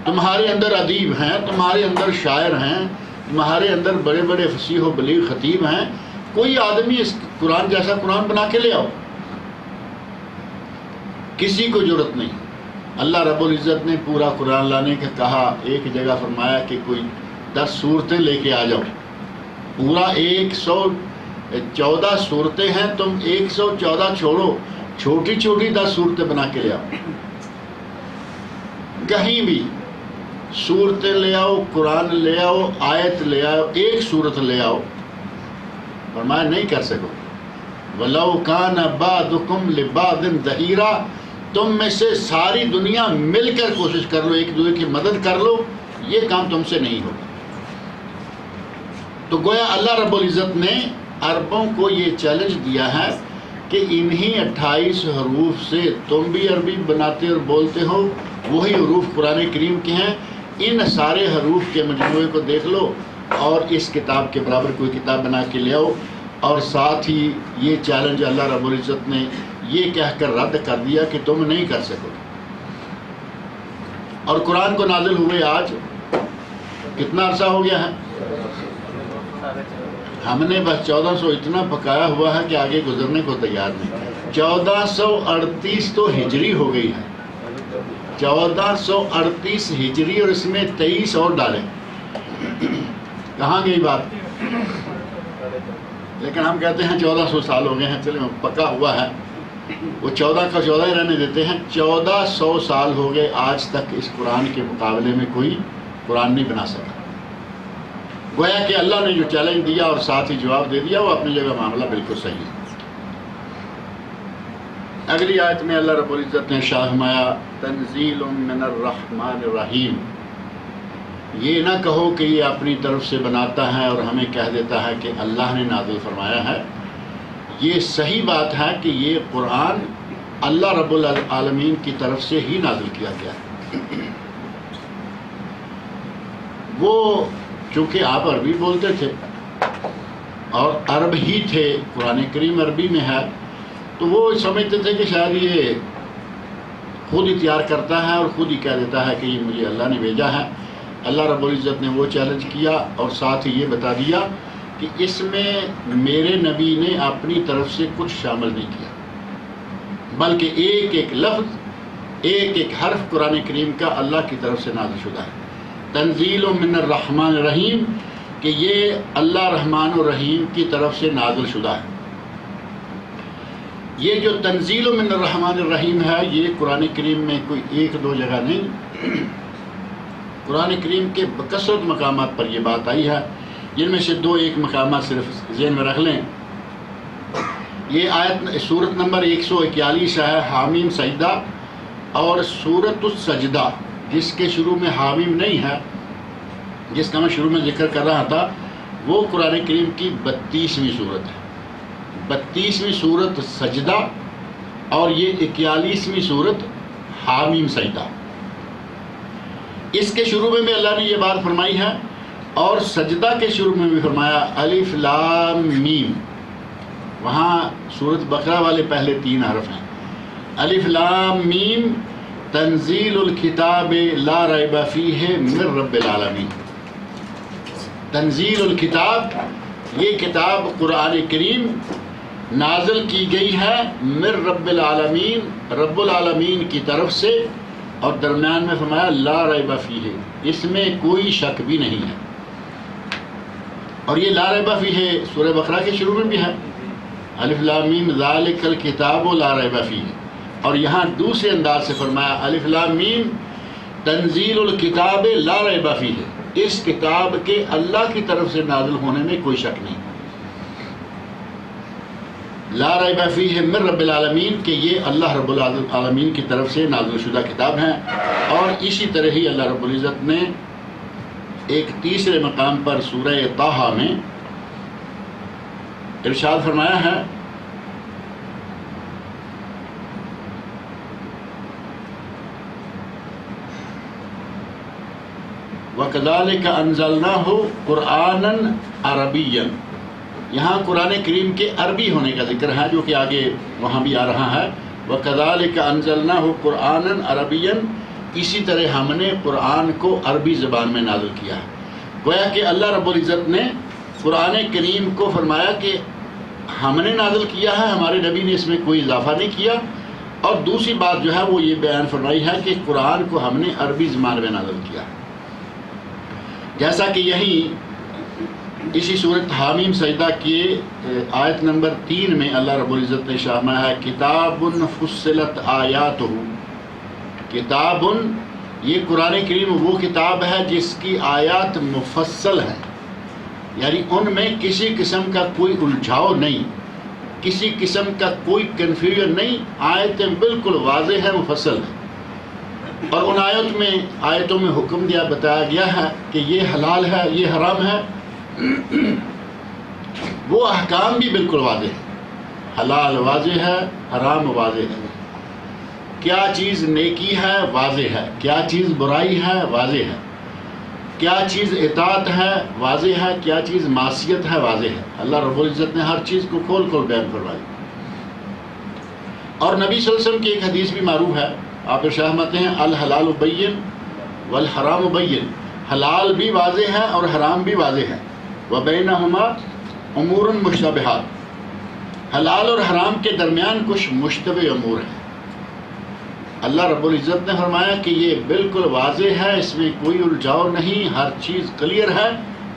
تمہارے اندر ادیب ہیں، تمہارے اندر شاعر ہیں، تمہارے اندر بڑے بڑے فصیح و بلیغ خطیب ہیں، کوئی آدمی اس قرآن جیسا قرآن بنا کے لے آؤ۔ کسی کو ضرورت نہیں۔ اللہ رب العزت نے پورا قرآن لانے کا کہا، ایک جگہ فرمایا کہ کوئی 10 صورتیں لے کے آ جاؤ، پورا 114 صورتیں ہیں، تم 114 چھوڑو، چھوٹی چھوٹی 10 صورتیں بنا کے لے آؤ۔ کہیں بھی صورتیں لے آؤ، قرآن لے آؤ، آیت لے آؤ، ایک صورت لے آؤ، فرمایا نہیں کر سکو۔ وَلَوْ كَانَ بَعْضُكُمْ لِبَعْضٍ ظَهِيرًا، تم میں سے ساری دنیا مل کر کوشش کر لو، ایک دوسرے کی مدد کر لو، یہ کام تم سے نہیں ہوگا۔ تو گویا اللہ رب العزت نے عربوں کو یہ چیلنج دیا ہے کہ انہی 28 حروف سے تم بھی عربی بناتے اور بولتے ہو، وہی حروف قرآن کریم کے ہیں، ان سارے حروف کے مجموعے کو دیکھ لو اور اس کتاب کے برابر کوئی کتاب بنا کے لے آؤ۔ اور ساتھ ہی یہ چیلنج اللہ رب العزت نے یہ کہہ کر رد کر دیا کہ تم نہیں کر سکو گے۔ اور قرآن کو نازل ہوئے آج کتنا عرصہ ہو گیا ہے؟ ہم نے بس 1400 اتنا پکایا ہوا ہے کہ آگے گزرنے کو تیار نہیں۔ 1438 تو ہجری ہو گئی ہے، 1438 ہجری، اور اس میں 23 اور ڈالیں، کہاں گئی بات؟ لیکن ہم کہتے ہیں 1400 سال ہو گئے ہیں، چلیں پکا ہوا ہے، وہ 14 کا 14 ہی رہنے دیتے ہیں۔ 1400 سال ہو گئے آج تک اس قرآن کے مقابلے میں کوئی قرآن نہیں بنا سکا۔ گویا کہ اللہ نے جو چیلنج دیا اور ساتھ ہی جواب دے دیا، وہ اپنی جگہ معاملہ بالکل صحیح ہے۔ اگلی آیت میں اللہ رب العزت نے ارشاد فرمایا تنزیل من الرحمن الرحیم، یہ نہ کہو کہ یہ اپنی طرف سے بناتا ہے اور ہمیں کہہ دیتا ہے کہ اللہ نے نازل فرمایا ہے۔ یہ صحیح بات ہے کہ یہ قرآن اللہ رب العالمین کی طرف سے ہی نازل کیا گیا ہے۔ وہ چونکہ آپ عربی بولتے تھے اور عرب ہی تھے، قرآن کریم عربی میں ہے، تو وہ سمجھتے تھے کہ شاید یہ خود ہی تیار کرتا ہے اور خود ہی کہہ دیتا ہے کہ یہ مجھے اللہ نے بھیجا ہے۔ اللہ رب العزت نے وہ چیلنج کیا اور ساتھ ہی یہ بتا دیا کہ اس میں میرے نبی نے اپنی طرف سے کچھ شامل نہیں کیا، بلکہ ایک ایک لفظ، ایک ایک حرف قرآن کریم کا اللہ کی طرف سے نازل شدہ ہے۔ تنزیل من الرحمن الرحیم، کہ یہ اللہ رحمان الرحیم کی طرف سے نازل شدہ ہے۔ یہ جو تنزیل من الرحمن الرحیم ہے، یہ قرآن کریم میں کوئی ایک دو جگہ نہیں، قرآن کریم کے بکثرت مقامات پر یہ بات آئی ہے، جن میں سے دو ایک مقامات صرف ذہن میں رکھ لیں۔ یہ آیت سورت نمبر 141 ہے، حامیم سجدہ، اور سورت السجدہ جس کے شروع میں حامیم نہیں ہے، جس کا میں شروع میں ذکر کر رہا تھا، وہ قرآن کریم کی 32ویں صورت ہے۔ 32ویں صورت سجدہ اور یہ 41ویں صورت حامیم سجدہ۔ اس کے شروع میں اللہ نے یہ بات فرمائی ہے، اور سجدہ کے شروع میں بھی فرمایا الف لام میم۔ وہاں سورت بقرہ والے پہلے 3 حرف ہیں، الف لام میم تنزیل الکتاب لا ریب فیہ من رب العالمین۔ تنزیل الکتاب، یہ کتاب قرآن کریم نازل کی گئی ہے من رب العالمین، رب العالمین کی طرف سے، اور درمیان میں فرمایا لا ریب فیہ، اس میں کوئی شک بھی نہیں ہے۔ اور یہ لا ریب فیہ سورہ بقرہ کے شروع میں بھی ہے، الف لام میم ذالک الکتاب لا ریب فیہ، اور یہاں دوسرے انداز سے فرمایا الف لام میم تنزیل الکتاب لا ریب فیہ، اس کتاب کے اللہ کی طرف سے نازل ہونے میں کوئی شک نہیں، لا ریب فیہ من رب العالمین، کہ یہ اللہ رب العالمین کی طرف سے نازل شدہ کتاب ہیں۔ اور اسی طرح ہی اللہ رب العزت نے ایک تیسرے مقام پر سورہ طٰہٰ میں ارشاد فرمایا ہے وَكَذَلِكَ أَنزَلْنَاهُ قُرْآنًا عَرَبِيًّا، یہاں قرآن کریم کے عربی ہونے کا ذکر ہے، جو کہ آگے وہاں بھی آ رہا ہے، وَكَذَلِكَ أَنزَلْنَاهُ قُرْآنًا عَرَبِيًّا، اسی طرح ہم نے قرآن کو عربی زبان میں نازل کیا ہے۔ گویا کہ اللہ رب العزت نے قرآن کریم کو فرمایا کہ ہم نے نازل کیا ہے، ہمارے نبی نے اس میں کوئی اضافہ نہیں کیا، اور دوسری بات جو ہے وہ یہ بیان فرمائی ہے کہ قرآن کو ہم نے عربی زبان میں نازل کیا ہے۔ جیسا کہ یہیں اسی صورت حامیم سجدہ کی آیت نمبر 3 میں اللہ رب العزت نے فرمایا ہے کتاب فصلت آیاتہ، کتاب، یہ قرآن کریم وہ کتاب ہے جس کی آیات مفصل ہیں، یعنی ان میں کسی قسم کا کوئی الجھاؤ نہیں، کسی قسم کا کوئی کنفیوژن نہیں، آیتیں بالکل واضح ہے، مفصل ہے۔ اور ان آیتوں میں حکم دیا، بتایا گیا ہے کہ یہ حلال ہے، یہ حرام ہے، وہ احکام بھی بالکل واضح ہے، حلال واضح ہے، حرام واضح ہے، کیا چیز نیکی ہے واضح ہے، کیا چیز برائی ہے واضح ہے، کیا چیز اطاعت ہے واضح ہے، کیا چیز معصیت ہے واضح ہے۔ اللہ رب العزت نے ہر چیز کو کھول کھول بیان فرمائی۔ اور نبی صلی اللہ علیہ وسلم کی ایک حدیث بھی معروف ہے، آپ ارشاد فرماتے ہیں الحلال بین والحرام بین، حلال بھی واضح ہے اور حرام بھی واضح ہے، وبینہما امور مشتبہات، حلال اور حرام کے درمیان کچھ مشتبہ امور ہیں۔ اللہ رب العزت نے فرمایا کہ یہ بالکل واضح ہے، اس میں کوئی الجھاؤ نہیں، ہر چیز کلیئر ہے۔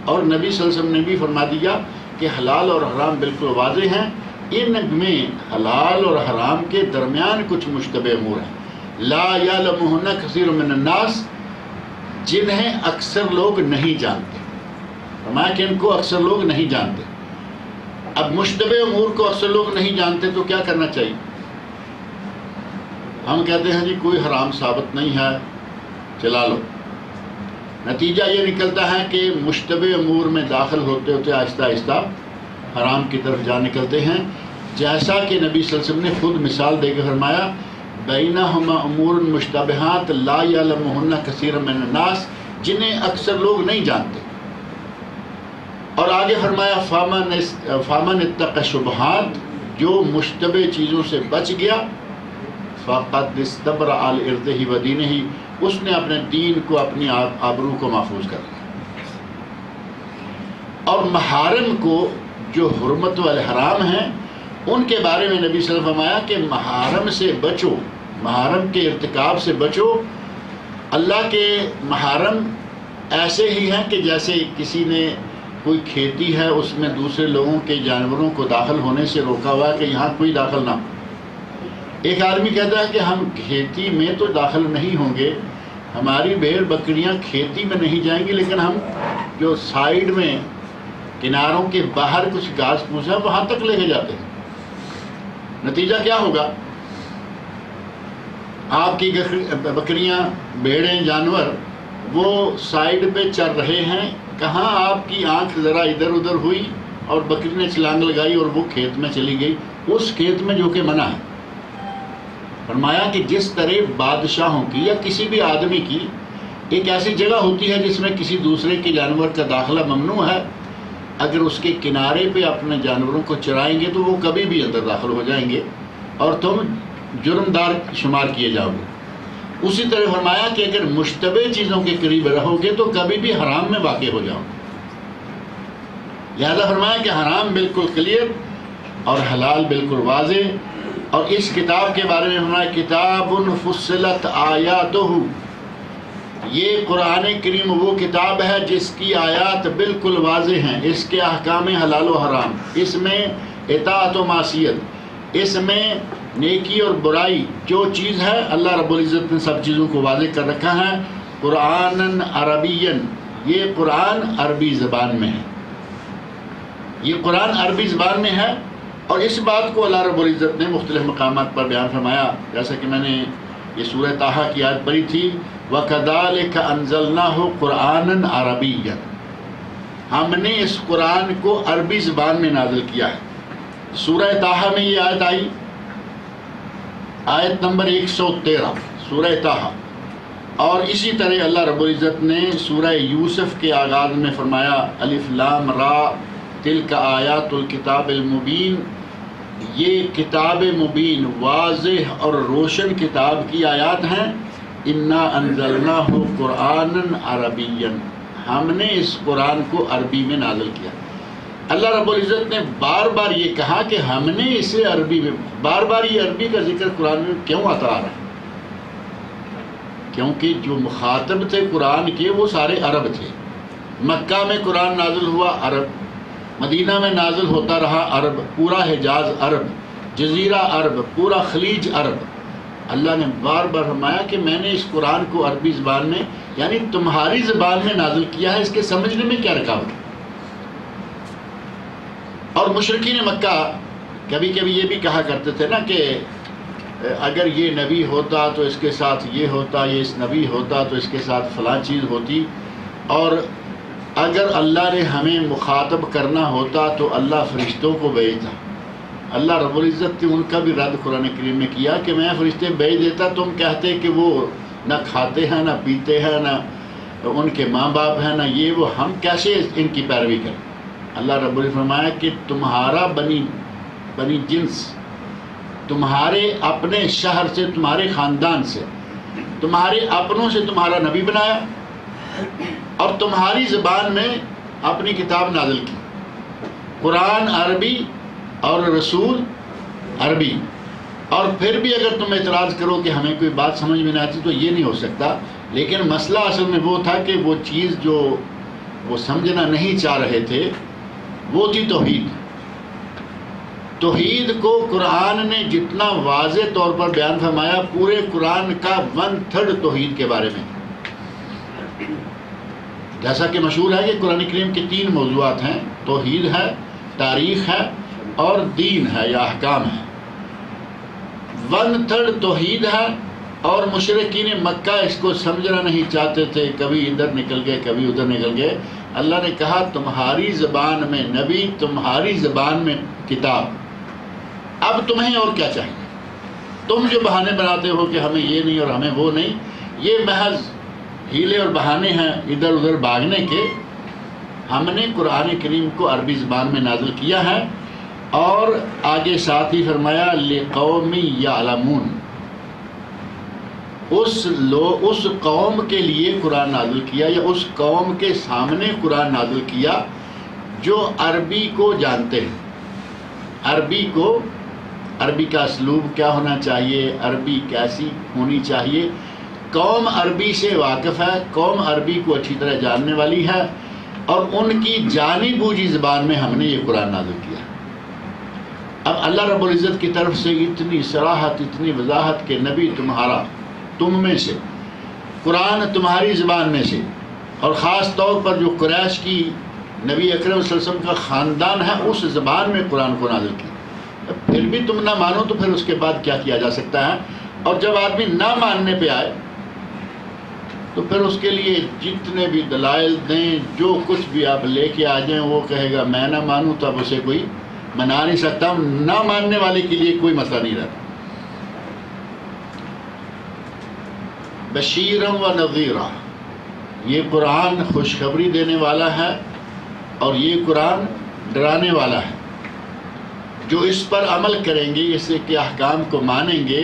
اور نبی صلی اللہ علیہ وسلم نے بھی فرما دیا کہ حلال اور حرام بالکل واضح ہیں، ان میں حلال اور حرام کے درمیان کچھ مشتبہ امور ہیں، لا یعلمہن کثیر من الناس، جنہیں اکثر لوگ نہیں جانتے۔ فرمایا کہ ان کو اکثر لوگ نہیں جانتے۔ اب مشتبہ امور کو اکثر لوگ نہیں جانتے تو کیا کرنا چاہیے؟ ہم کہتے ہیں جی کوئی حرام ثابت نہیں ہے، چلا لو۔ نتیجہ یہ نکلتا ہے کہ مشتبہ امور میں داخل ہوتے ہوتے آہستہ آہستہ حرام کی طرف جا نکلتے ہیں، جیسا کہ نبی صلی اللہ علیہ وسلم نے خود مثال دے کے فرمایا بینہما امور مشتبہات لا یعلمہن کثیر من الناس، جنہیں اکثر لوگ نہیں جانتے۔ اور آگے فرمایا فامن اتقى الشبہات، جو مشتبہ چیزوں سے بچ گیا، فقد استبرأ لعرضہ ودینہ، اس نے اپنے دین کو، اپنی آبرو کو محفوظ کر لیا۔ اور محارم کو جو حرمت والے حرام ہیں، ان کے بارے میں نبی صلی اللہ علیہ وسلم نے فرمایا کہ محارم سے بچو، محارم کے ارتکاب سے بچو۔ اللہ کے محارم ایسے ہی ہیں کہ جیسے کسی نے کوئی کھیتی ہے، اس میں دوسرے لوگوں کے جانوروں کو داخل ہونے سے روکا ہوا ہے کہ یہاں کوئی داخل نہ ہو۔ ایک آدمی کہتا ہے کہ ہم کھیتی میں تو داخل نہیں ہوں گے، ہماری بھیڑ بکریاں کھیتی میں نہیں جائیں گی، لیکن ہم جو سائیڈ میں کناروں کے باہر کچھ گھاس پھوس ہے وہاں تک لے کے جاتے ہیں۔ نتیجہ کیا ہوگا؟ آپ کی بکریاں، بھیڑیں، جانور وہ سائیڈ پہ چر رہے ہیں، کہاں آپ کی آنکھ ذرا ادھر ادھر ہوئی اور بکری نے چھلانگ لگائی اور وہ کھیت میں چلی گئی، اس کھیت میں جو کہ منع ہے۔ فرمایا کہ جس طرح بادشاہوں کی یا کسی بھی آدمی کی ایک ایسی جگہ ہوتی ہے جس میں کسی دوسرے کے جانور کا داخلہ ممنوع ہے، اگر اس کے کنارے پہ اپنے جانوروں کو چرائیں گے تو وہ کبھی بھی اندر داخل ہو جائیں گے اور تم جرمدار شمار کیے جاؤ گے۔ اسی طرح فرمایا کہ اگر مشتبہ چیزوں کے قریب رہو گے تو کبھی بھی حرام میں واقع ہو جاؤ گے۔ لہذا فرمایا کہ حرام بالکل کلیئر اور حلال بالکل واضح۔ اور اس کتاب کے بارے میں فرمایا کتاب فصلت آیاتہ، یہ قرآن کریم وہ کتاب ہے جس کی آیات بالکل واضح ہیں، اس کے احکام حلال و حرام، اس میں اطاعت و معصیت، اس میں نیکی اور برائی، جو چیز ہے اللہ رب العزت نے سب چیزوں کو واضح کر رکھا ہے۔ قرآن عربین، یہ قرآن عربی زبان میں ہے، یہ قرآن عربی زبان میں ہے۔ اور اس بات کو اللہ رب العزت نے مختلف مقامات پر بیان فرمایا، جیسا کہ میں نے یہ سورہ طٰہٰ کی آیت پڑھی تھی وَكَذَلِكَ أَنزَلْنَاهُ قُرْآنًا عَرَبِيًّا، ہم نے اس قرآن کو عربی زبان میں نازل کیا ہے۔ سورہ طٰہٰ میں یہ آیت آئی، آیت نمبر 113 سورہ طٰہٰ۔ اور اسی طرح اللہ رب العزت نے سورہ یوسف کے آغاز میں فرمایا الف لام را تلک آیات الکتاب المبین، یہ کتاب مبین، واضح اور روشن کتاب کی آیات ہیں۔ انا انزلناہ قرآنا عربیا، ہم نے اس قرآن کو عربی میں نازل کیا۔ اللہ رب العزت نے بار بار یہ کہا کہ ہم نے اسے عربی میں، بار بار یہ عربی کا ذکر قرآن میں کیوں آتا آ رہا ہے؟ کیونکہ جو مخاطب تھے قرآن کے وہ سارے عرب تھے۔ مکہ میں قرآن نازل ہوا عرب، مدینہ میں نازل ہوتا رہا عرب، پورا حجاز عرب، جزیرہ عرب، پورا خلیج عرب۔ اللہ نے بار بار فرمایا کہ میں نے اس قرآن کو عربی زبان میں، یعنی تمہاری زبان میں نازل کیا ہے، اس کے سمجھنے میں کیا رکاوٹ ہے؟ اور مشرکین مکہ کبھی کبھی یہ بھی کہا کرتے تھے نا کہ اگر یہ نبی ہوتا تو اس کے ساتھ یہ ہوتا، یہ اس نبی ہوتا تو اس کے ساتھ فلاں چیز ہوتی، اور اگر اللہ نے ہمیں مخاطب کرنا ہوتا تو اللہ فرشتوں کو بھیجتا۔ اللہ رب العزت نے ان کا بھی رد قرآن کریم میں کیا کہ میں فرشتے بھیج دیتا، تم کہتے کہ وہ نہ کھاتے ہیں نہ پیتے ہیں نہ ان کے ماں باپ ہیں نہ یہ وہ، ہم کیسے ان کی پیروی کریں؟ اللہ رب العزت نے فرمایا کہ تمہارا بنی جنس، تمہارے اپنے شہر سے، تمہارے خاندان سے، تمہارے اپنوں سے تمہارا نبی بنایا اور تمہاری زبان میں اپنی کتاب نازل کی، قرآن عربی اور رسول عربی، اور پھر بھی اگر تم اعتراض کرو کہ ہمیں کوئی بات سمجھ میں نہ آتی تو یہ نہیں ہو سکتا۔ لیکن مسئلہ اصل میں وہ تھا کہ وہ چیز جو وہ سمجھنا نہیں چاہ رہے تھے وہ تھی توحید۔ توحید کو قرآن نے جتنا واضح طور پر بیان فرمایا، پورے قرآن کا 1/3 توحید کے بارے میں، جیسا کہ مشہور ہے کہ قرآن کریم کے 3 موضوعات ہیں، توحید ہے، تاریخ ہے اور دین ہے یا احکام ہے۔ 1/3 توحید ہے، اور مشرکین مکہ اس کو سمجھنا نہیں چاہتے تھے، کبھی ادھر نکل گئے کبھی ادھر نکل گئے۔ اللہ نے کہا تمہاری زبان میں نبی، تمہاری زبان میں کتاب، اب تمہیں اور کیا چاہیے؟ تم جو بہانے بناتے ہو کہ ہمیں یہ نہیں اور ہمیں وہ نہیں، یہ محض ہیلے اور بہانے ہیں ادھر ادھر بھاگنے کے۔ ہم نے قرآن کریم کو عربی زبان میں نازل کیا ہے، اور آگے ساتھ ہی فرمایا لِقَوْمٍ يَعْلَمُونَ، اس قوم کے لیے قرآن نازل کیا، یا اس قوم کے سامنے قرآن نازل کیا جو عربی کو جانتے ہیں۔ عربی کا اسلوب کیا ہونا چاہیے، عربی کیسی ہونی چاہیے، قوم عربی سے واقف ہے، قوم عربی کو اچھی طرح جاننے والی ہے، اور ان کی جانی بوجھی زبان میں ہم نے یہ قرآن نازل کیا۔ اب اللہ رب العزت کی طرف سے اتنی صراحت، اتنی وضاحت کہ نبی تمہارا، تم میں سے، قرآن تمہاری زبان میں سے، اور خاص طور پر جو قریش کی نبی اکرم صلی اللہ علیہ وسلم کا خاندان ہے اس زبان میں قرآن کو نازل کی۔ پھر بھی تم نہ مانو تو پھر اس کے بعد کیا کیا جا سکتا ہے؟ اور جب آدمی نہ ماننے پہ آئے تو پھر اس کے لیے جتنے بھی دلائل دیں، جو کچھ بھی آپ لے کے آ جائیں، وہ کہے گا میں نہ مانوں، تب اسے کوئی منا نہیں سکتا۔ نہ ماننے والے کے لیے کوئی مسئلہ نہیں رہتا۔ بشیرم و نذیرہ، یہ قرآن خوشخبری دینے والا ہے اور یہ قرآن ڈرانے والا ہے۔ جو اس پر عمل کریں گے، اس کے احکام کو مانیں گے،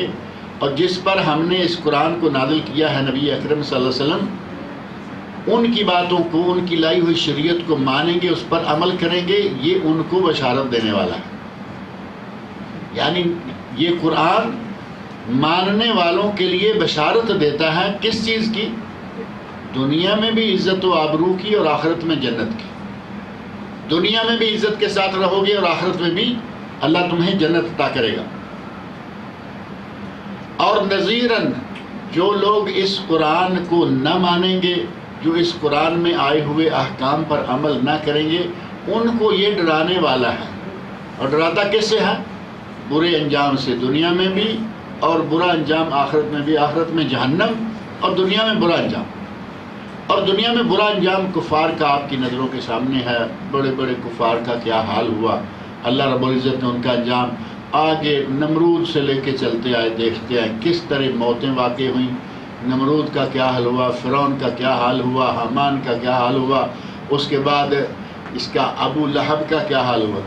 اور جس پر ہم نے اس قرآن کو نازل کیا ہے نبی اکرم صلی اللہ علیہ وسلم، ان کی باتوں کو، ان کی لائی ہوئی شریعت کو مانیں گے، اس پر عمل کریں گے، یہ ان کو بشارت دینے والا ہے۔ یعنی یہ قرآن ماننے والوں کے لیے بشارت دیتا ہے کس چیز کی؟ دنیا میں بھی عزت و آبرو کی اور آخرت میں جنت کی۔ دنیا میں بھی عزت کے ساتھ رہو گے اور آخرت میں بھی اللہ تمہیں جنت عطا کرے گا۔ اور نذیراً، جو لوگ اس قرآن کو نہ مانیں گے، جو اس قرآن میں آئے ہوئے احکام پر عمل نہ کریں گے، ان کو یہ ڈرانے والا ہے۔ اور ڈراتا کس سے ہے؟ برے انجام سے، دنیا میں بھی، اور برا انجام آخرت میں بھی، آخرت میں جہنم اور دنیا میں برا انجام۔ اور دنیا میں برا انجام کفار کا آپ کی نظروں کے سامنے ہے۔ بڑے بڑے کفار کا کیا حال ہوا، اللہ رب العزت نے ان کا انجام آگے نمرود سے لے کے چلتے آئے، دیکھتے آئے کس طرح موتیں واقع ہوئیں۔ نمرود کا کیا حال ہوا، فرعون کا کیا حال ہوا، حامان کا کیا حال ہوا، اس کے بعد اس کا ابو لہب کا کیا حال ہوا۔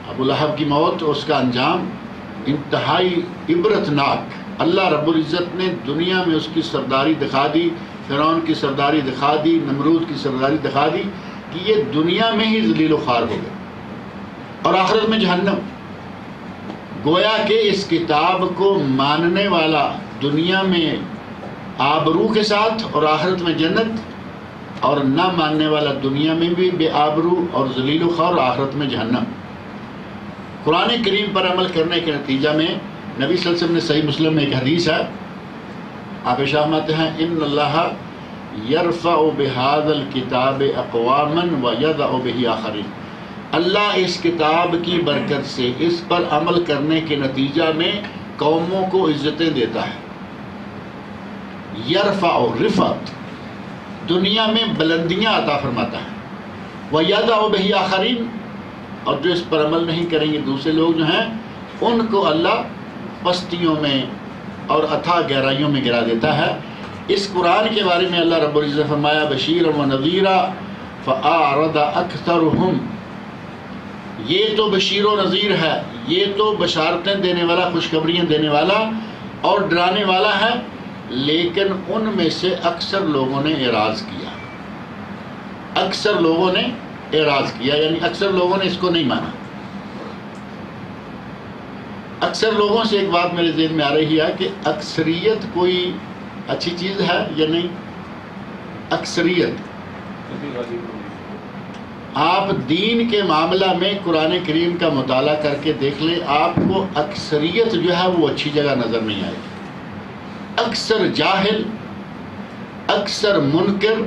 ابو لہب کی موت، اس کا انجام انتہائی عبرتناک۔ اللہ رب العزت نے دنیا میں اس کی سرداری دکھا دی، فرعون کی سرداری دکھا دی، نمرود کی سرداری دکھا دی کہ یہ دنیا میں ہی ذلیل و خوار ہو گئے، اور آخرت میں جہنم۔ گویا کہ اس کتاب کو ماننے والا دنیا میں آبرو کے ساتھ اور آخرت میں جنت، اور نہ ماننے والا دنیا میں بھی بے آبرو اور ذلیل و خوار، اور آخرت میں جہنم۔ قرآن کریم پر عمل کرنے کے نتیجہ میں نبی صلی اللہ علیہ وسلم نے صحیح مسلم میں ایک حدیث ہے، آپ ارشاد فرماتے ہیں ان اللہ یرفع بہذا الکتاب اقواما ویضع بہ آخرین۔ اللہ اس کتاب کی برکت سے اس پر عمل کرنے کے نتیجہ میں قوموں کو عزتیں دیتا ہے. یرفع رفعت، دنیا میں بلندیاں عطا فرماتا ہے. وَيَدَعُ بِهِ آخَرِينَ، اور جو اس پر عمل نہیں کریں گے دوسرے لوگ جو ہیں ان کو اللہ پستیوں میں اور اتھاہ گہرائیوں میں گرا دیتا ہے. اس قرآن کے بارے میں اللہ رب العزت فرمایا بشیرا ونذیرا فأعرض اکثرهم، یہ تو بشیر و نذیر ہے، یہ تو بشارتیں دینے والا، خوشخبریاں دینے والا اور ڈرانے والا ہے، لیکن ان میں سے اکثر لوگوں نے اعراض کیا. اکثر لوگوں نے اعراض کیا، یعنی اکثر لوگوں نے اس کو نہیں مانا. اکثر لوگوں سے ایک بات میرے ذہن میں آ رہی ہے کہ اکثریت کوئی اچھی چیز ہے یا نہیں؟ اکثریت، آپ دین کے معاملہ میں قرآن کریم کا مطالعہ کر کے دیکھ لیں، آپ کو اکثریت جو ہے وہ اچھی جگہ نظر نہیں آئے گی. اکثر جاہل، اکثر منکر،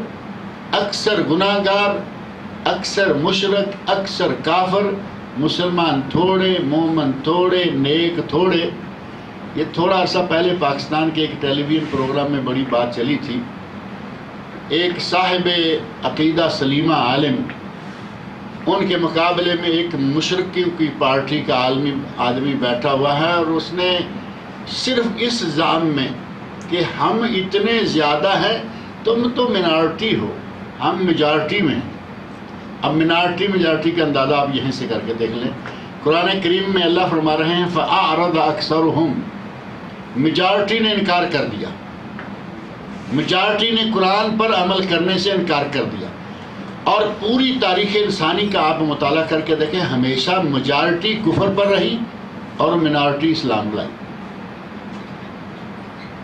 اکثر گناہ گار، اکثر مشرک، اکثر کافر، مسلمان تھوڑے، مومن تھوڑے، نیک تھوڑے. یہ تھوڑا عرصہ پہلے پاکستان کے ایک ٹیلی ویژن پروگرام میں بڑی بات چلی تھی. ایک صاحب عقیدہ سلیمہ عالم، ان کے مقابلے میں ایک مشرقیوں کی پارٹی کا آدمی بیٹھا ہوا ہے، اور اس نے صرف اس زعم میں کہ ہم اتنے زیادہ ہیں، تم تو منارٹی ہو، ہم میجارٹی میں ہیں. اب منارٹی میجارٹی کا اندازہ آپ یہیں سے کر کے دیکھ لیں. قرآن کریم میں اللہ فرما رہے ہیں فَأَعْرَضَ أَكْثَرُهُمْ، میجارٹی نے انکار کر دیا، میجارٹی نے قرآن پر عمل کرنے سے انکار کر دیا. اور پوری تاریخ انسانی کا آپ مطالعہ کر کے دیکھیں، ہمیشہ میجارٹی کفر پر رہی اور منارٹی اسلام لائی.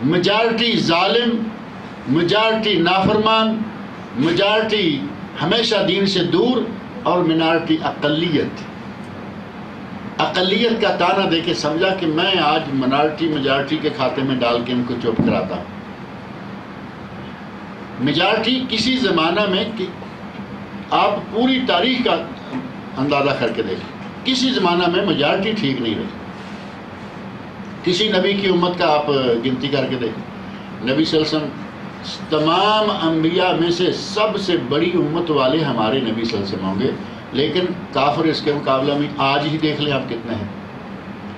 میجارٹی ظالم، میجارٹی نافرمان، میجارٹی ہمیشہ دین سے دور، اور منارٹی اقلیت. اقلیت کا تانا دے کے سمجھا کہ میں آج منارٹی میجارٹی کے کھاتے میں ڈال کے ان کو چپ کراتا ہوں. میجارٹی کسی زمانہ میں، آپ پوری تاریخ کا اندازہ کر کے دیکھیں، کسی زمانہ میں میجارٹی ٹھیک نہیں رہی. کسی نبی کی امت کا آپ گنتی کر کے دیکھیں، نبی صلی اللہ علیہ وسلم تمام انبیاء میں سے سب سے بڑی امت والے ہمارے نبی صلی اللہ علیہ وسلم ہوں گے، لیکن کافر اس کے مقابلہ میں آج ہی دیکھ لیں آپ کتنے ہیں.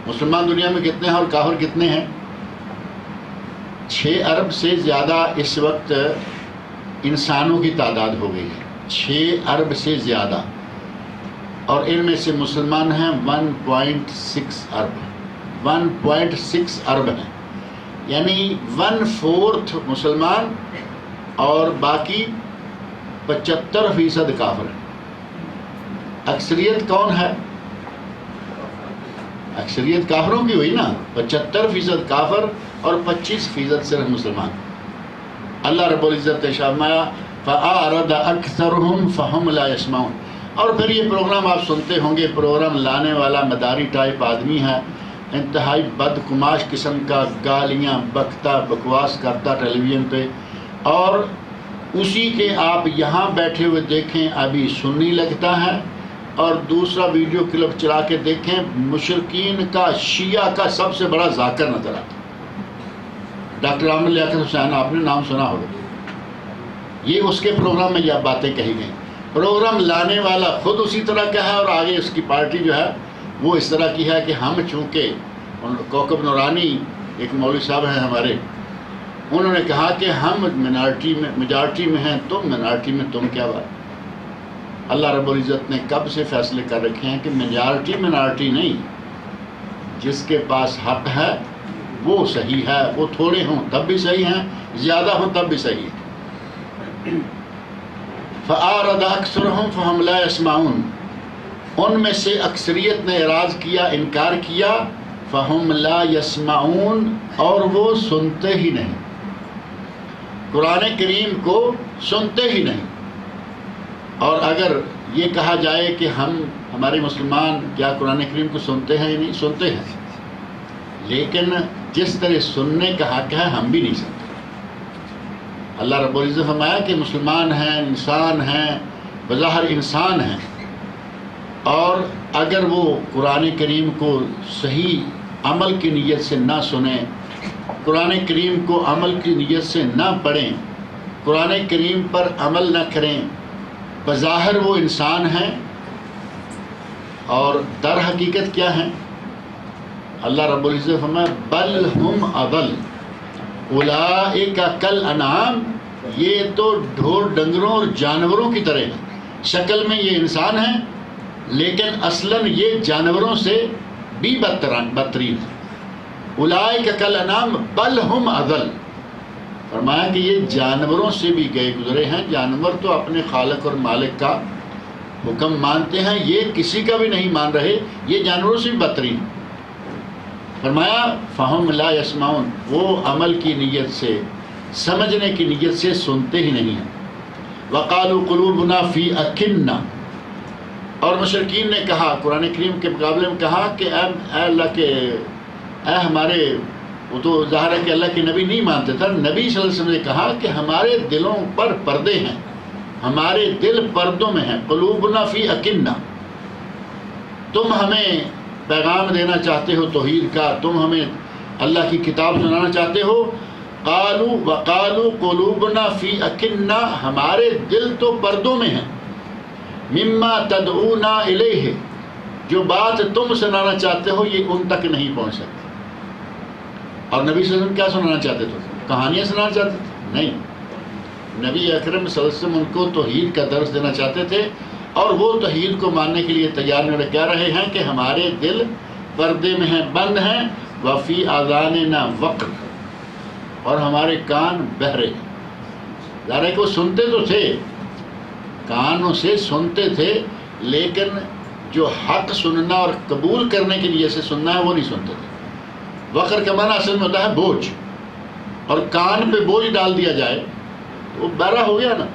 مسلمان دنیا میں کتنے ہیں اور کافر کتنے ہیں؟ 6 ارب سے زیادہ اس وقت انسانوں کی تعداد ہو گئی ہے، 6 ارب سے زیادہ، اور ان میں سے مسلمان ہیں 1.6 ارب، 1.6 ارب ہیں، یعنی 1/4 مسلمان اور باقی 75% کافر ہیں. اکثریت کون ہے؟ اکثریت کافروں کی ہوئی نا، 75% کافر اور 25% صرف مسلمان. اللہ رب العزت نے فرمایا فَأَعْرَضَ أَكْثَرُهُمْ فَهُمْ لَا يَسْمَعُونَ. اور پھر یہ پروگرام آپ سنتے ہوں گے، پروگرام لانے والا مداری ٹائپ آدمی ہے، انتہائی بدقماش قسم کا، گالیاں بکتا، بکواس کرتا ٹیلی ویژن پہ، اور اسی کے آپ یہاں بیٹھے ہوئے دیکھیں ابھی سنی لگتا ہے، اور دوسرا ویڈیو کلپ چلا کے دیکھیں مشرکین کا، شیعہ کا سب سے بڑا ذاکر نظر آتا. ڈاکٹر احمد لیاقت حسین، آپ نے نام سنا ہوگا، یہ اس کے پروگرام میں یہ باتیں کہی گئیں. پروگرام لانے والا خود اسی طرح کا ہے، اور آگے اس کی پارٹی جو ہے وہ اس طرح کی ہے کہ ہم چونکہ کوکب نورانی ایک مولوی صاحب ہیں ہمارے، انہوں نے کہا کہ ہم منارٹی میں، میجارٹی میں ہیں، تم منارٹی میں، تم کیا بات. اللہ رب العزت نے کب سے فیصلے کر رکھے ہیں کہ میجارٹی منارٹی نہیں، جس کے پاس حق ہے وہ صحیح ہے، وہ تھوڑے ہوں تب بھی صحیح ہیں، زیادہ ہوں تب بھی صحیح ہے. فَأَعْرَضَ أَكْثَرُهُمْ فَهُمْ لَا يَسْمَعُونَ، ان میں سے اکثریت نے اعراض کیا، انکار کیا. فَهُمْ لَا يَسْمَعُونَ، اور وہ سنتے ہی نہیں، قرآن کریم کو سنتے ہی نہیں. اور اگر یہ کہا جائے کہ ہمارے مسلمان کیا قرآن کریم کو سنتے ہیں یا نہیں، سنتے ہیں، لیکن جس طرح سننے کا حق ہے ہم بھی نہیں سنتے. اللہ رب العزت فرمایا کہ مسلمان ہیں، انسان ہیں، بظاہر انسان ہیں، اور اگر وہ قرآن کریم کو صحیح عمل کی نیت سے نہ سنیں، قرآن کریم کو عمل کی نیت سے نہ پڑھیں، قرآن کریم پر عمل نہ کریں، بظاہر وہ انسان ہیں اور در حقیقت کیا ہیں؟ اللہ رب العزت فرمایا بل ہم اضل اولئک کالانعام، یہ تو ڈھور ڈنگروں اور جانوروں کی طرح ہیں، شکل میں یہ انسان ہیں لیکن اصلاً یہ جانوروں سے بھی بدترین ہیں۔ اولئک کالانعام بل ہم اضل، فرمایا کہ یہ جانوروں سے بھی گئے گزرے ہیں۔ جانور تو اپنے خالق اور مالک کا حکم مانتے ہیں، یہ کسی کا بھی نہیں مان رہے، یہ جانوروں سے بھی بدترین ہیں۔ فرمایا فہم لا یسمعون، وہ عمل کی نیت سے، سمجھنے کی نیت سے سنتے ہی نہیں ہیں۔ وقالوا قلوبنا فی اکنہ، اور مشرکین نے کہا، قرآن کریم کے مقابلے میں کہا کہ اے اللہ کے، اے ہمارے، وہ تو ظاہر ہے کہ اللہ کے نبی نہیں مانتے تھے، نبی صلی اللہ علیہ وسلم نے کہا کہ ہمارے دلوں پر پردے ہیں، ہمارے دل پردوں میں ہیں، قلوبنا فی اکنہ، تم ہمیں پیغام دینا چاہتے ہو توحید کا، تم ہمیں اللہ کی کتاب سنانا چاہتے ہو، وقالوا قلوبنا فی اکنہ، ہمارے دل تو پردوں میں ہیں، مما تدعونا الیہ، جو بات تم سنانا چاہتے ہو یہ ان تک نہیں پہنچ سکتی۔ اور نبی صلی اللہ علیہ وسلم کیا سنانا چاہتے تھے؟ کہانیاں سنانا چاہتے تھے؟ نہیں، نبی اکرم صلی اللہ علیہ وسلم ان کو توحید کا درس دینا چاہتے تھے، اور وہ توحید کو ماننے کے لیے تیار نہیں، کہہ رہے ہیں کہ ہمارے دل پردے میں ہیں، بند ہیں، وفی آذاننا وقر، اور ہمارے کان بہرے ہیں۔ ظاہر ہے کہ وہ سنتے تو تھے، کانوں سے سنتے تھے، لیکن جو حق سننا اور قبول کرنے کے لیے سے سننا ہے وہ نہیں سنتے تھے۔ وقر کا معنی اصل میں ہوتا ہے بوجھ، اور کان پہ بوجھ ڈال دیا جائے تو وہ بہرا ہو گیا نا۔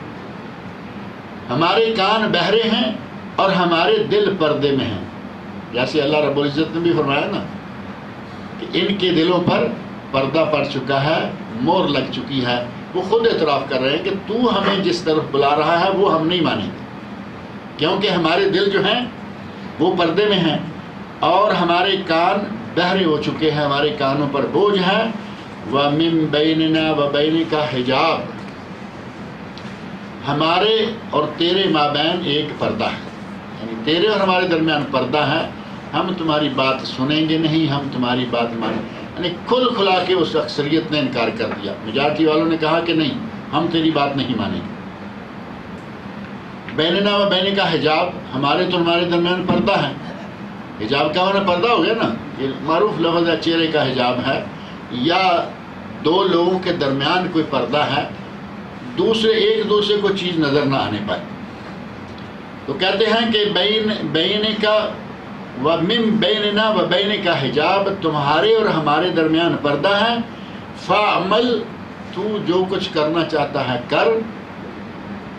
ہمارے کان بہرے ہیں اور ہمارے دل پردے میں ہیں، جیسے اللہ رب العزت نے بھی فرمایا نا کہ ان کے دلوں پر پردہ پڑ چکا ہے، مور لگ چکی ہے۔ وہ خود اعتراف کر رہے ہیں کہ تو ہمیں جس طرف بلا رہا ہے وہ ہم نہیں مانیں گے، کیونکہ ہمارے دل جو ہیں وہ پردے میں ہیں اور ہمارے کان بہرے ہو چکے ہیں، ہمارے کانوں پر بوجھ ہے۔ وَمِن بَيْنِنَا وَبَيْنِكَ حجاب، ہمارے اور تیرے مابین ایک پردہ ہے، یعنی تیرے اور ہمارے درمیان پردہ ہے، ہم تمہاری بات سنیں گے نہیں، ہم تمہاری بات مانیں، یعنی کھل کھلا کے اس اکثریت نے انکار کر دیا۔ میجارٹی والوں نے کہا کہ نہیں، ہم تیری بات نہیں مانیں گے۔ بیننا و بینک حجاب، ہمارے تو ہمارے درمیان پردہ ہے۔ حجاب کا معنی پردہ ہو گیا نا، یہ معروف لفظ ہے، چہرے کا حجاب ہے، یا دو لوگوں کے درمیان کوئی پردہ ہے، ایک دوسرے کو چیز نظر نہ آنے پائے۔ تو کہتے ہیں کہ بین کا وَمِن بَيْنِنَا وَبَيْنِكَ حجاب، تمہارے اور ہمارے درمیان پردہ ہے۔ فَعْمَلْ، تو جو کچھ کرنا چاہتا ہے کر،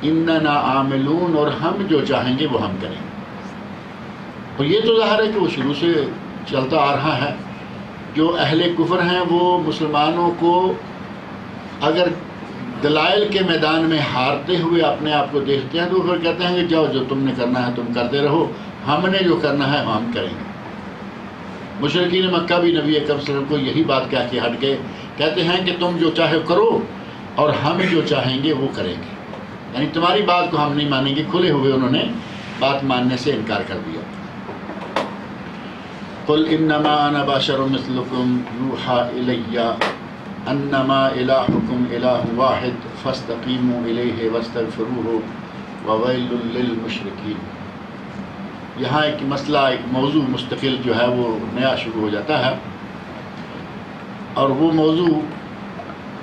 اِنَّنَا عَامِلُونَ، اور ہم جو چاہیں گے وہ ہم کریں گے۔ اور یہ تو ظاہر ہے کہ وہ شروع سے چلتا آ رہا ہے۔ جو اہل کفر ہیں وہ مسلمانوں کو اگر دلائل کے میدان میں ہارتے ہوئے اپنے آپ کو دیکھتے ہیں تو پھر کہتے ہیں کہ جاؤ، جو تم نے کرنا ہے تم کرتے رہو، ہم نے جو کرنا ہے ہم کریں گے۔ مشرکین مکہ بھی نبی اکرم صلی اللہ علیہ وسلم کو یہی بات کہہ کے ہٹ گئے، کہتے ہیں کہ تم جو چاہے کرو اور ہم جو چاہیں گے وہ کریں گے، یعنی تمہاری بات کو ہم نہیں مانیں گے۔ کھلے ہوئے انہوں نے بات ماننے سے انکار کر دیا۔ قل انما انا بشر مثلکم یوحی الی انما الہکم الہ واحد فاستقیموا الیہ واستغفروہ وویل للمشرکین۔ یہاں ایک مسئلہ، ایک موضوع مستقل جو ہے وہ نیا شروع ہو جاتا ہے، اور وہ موضوع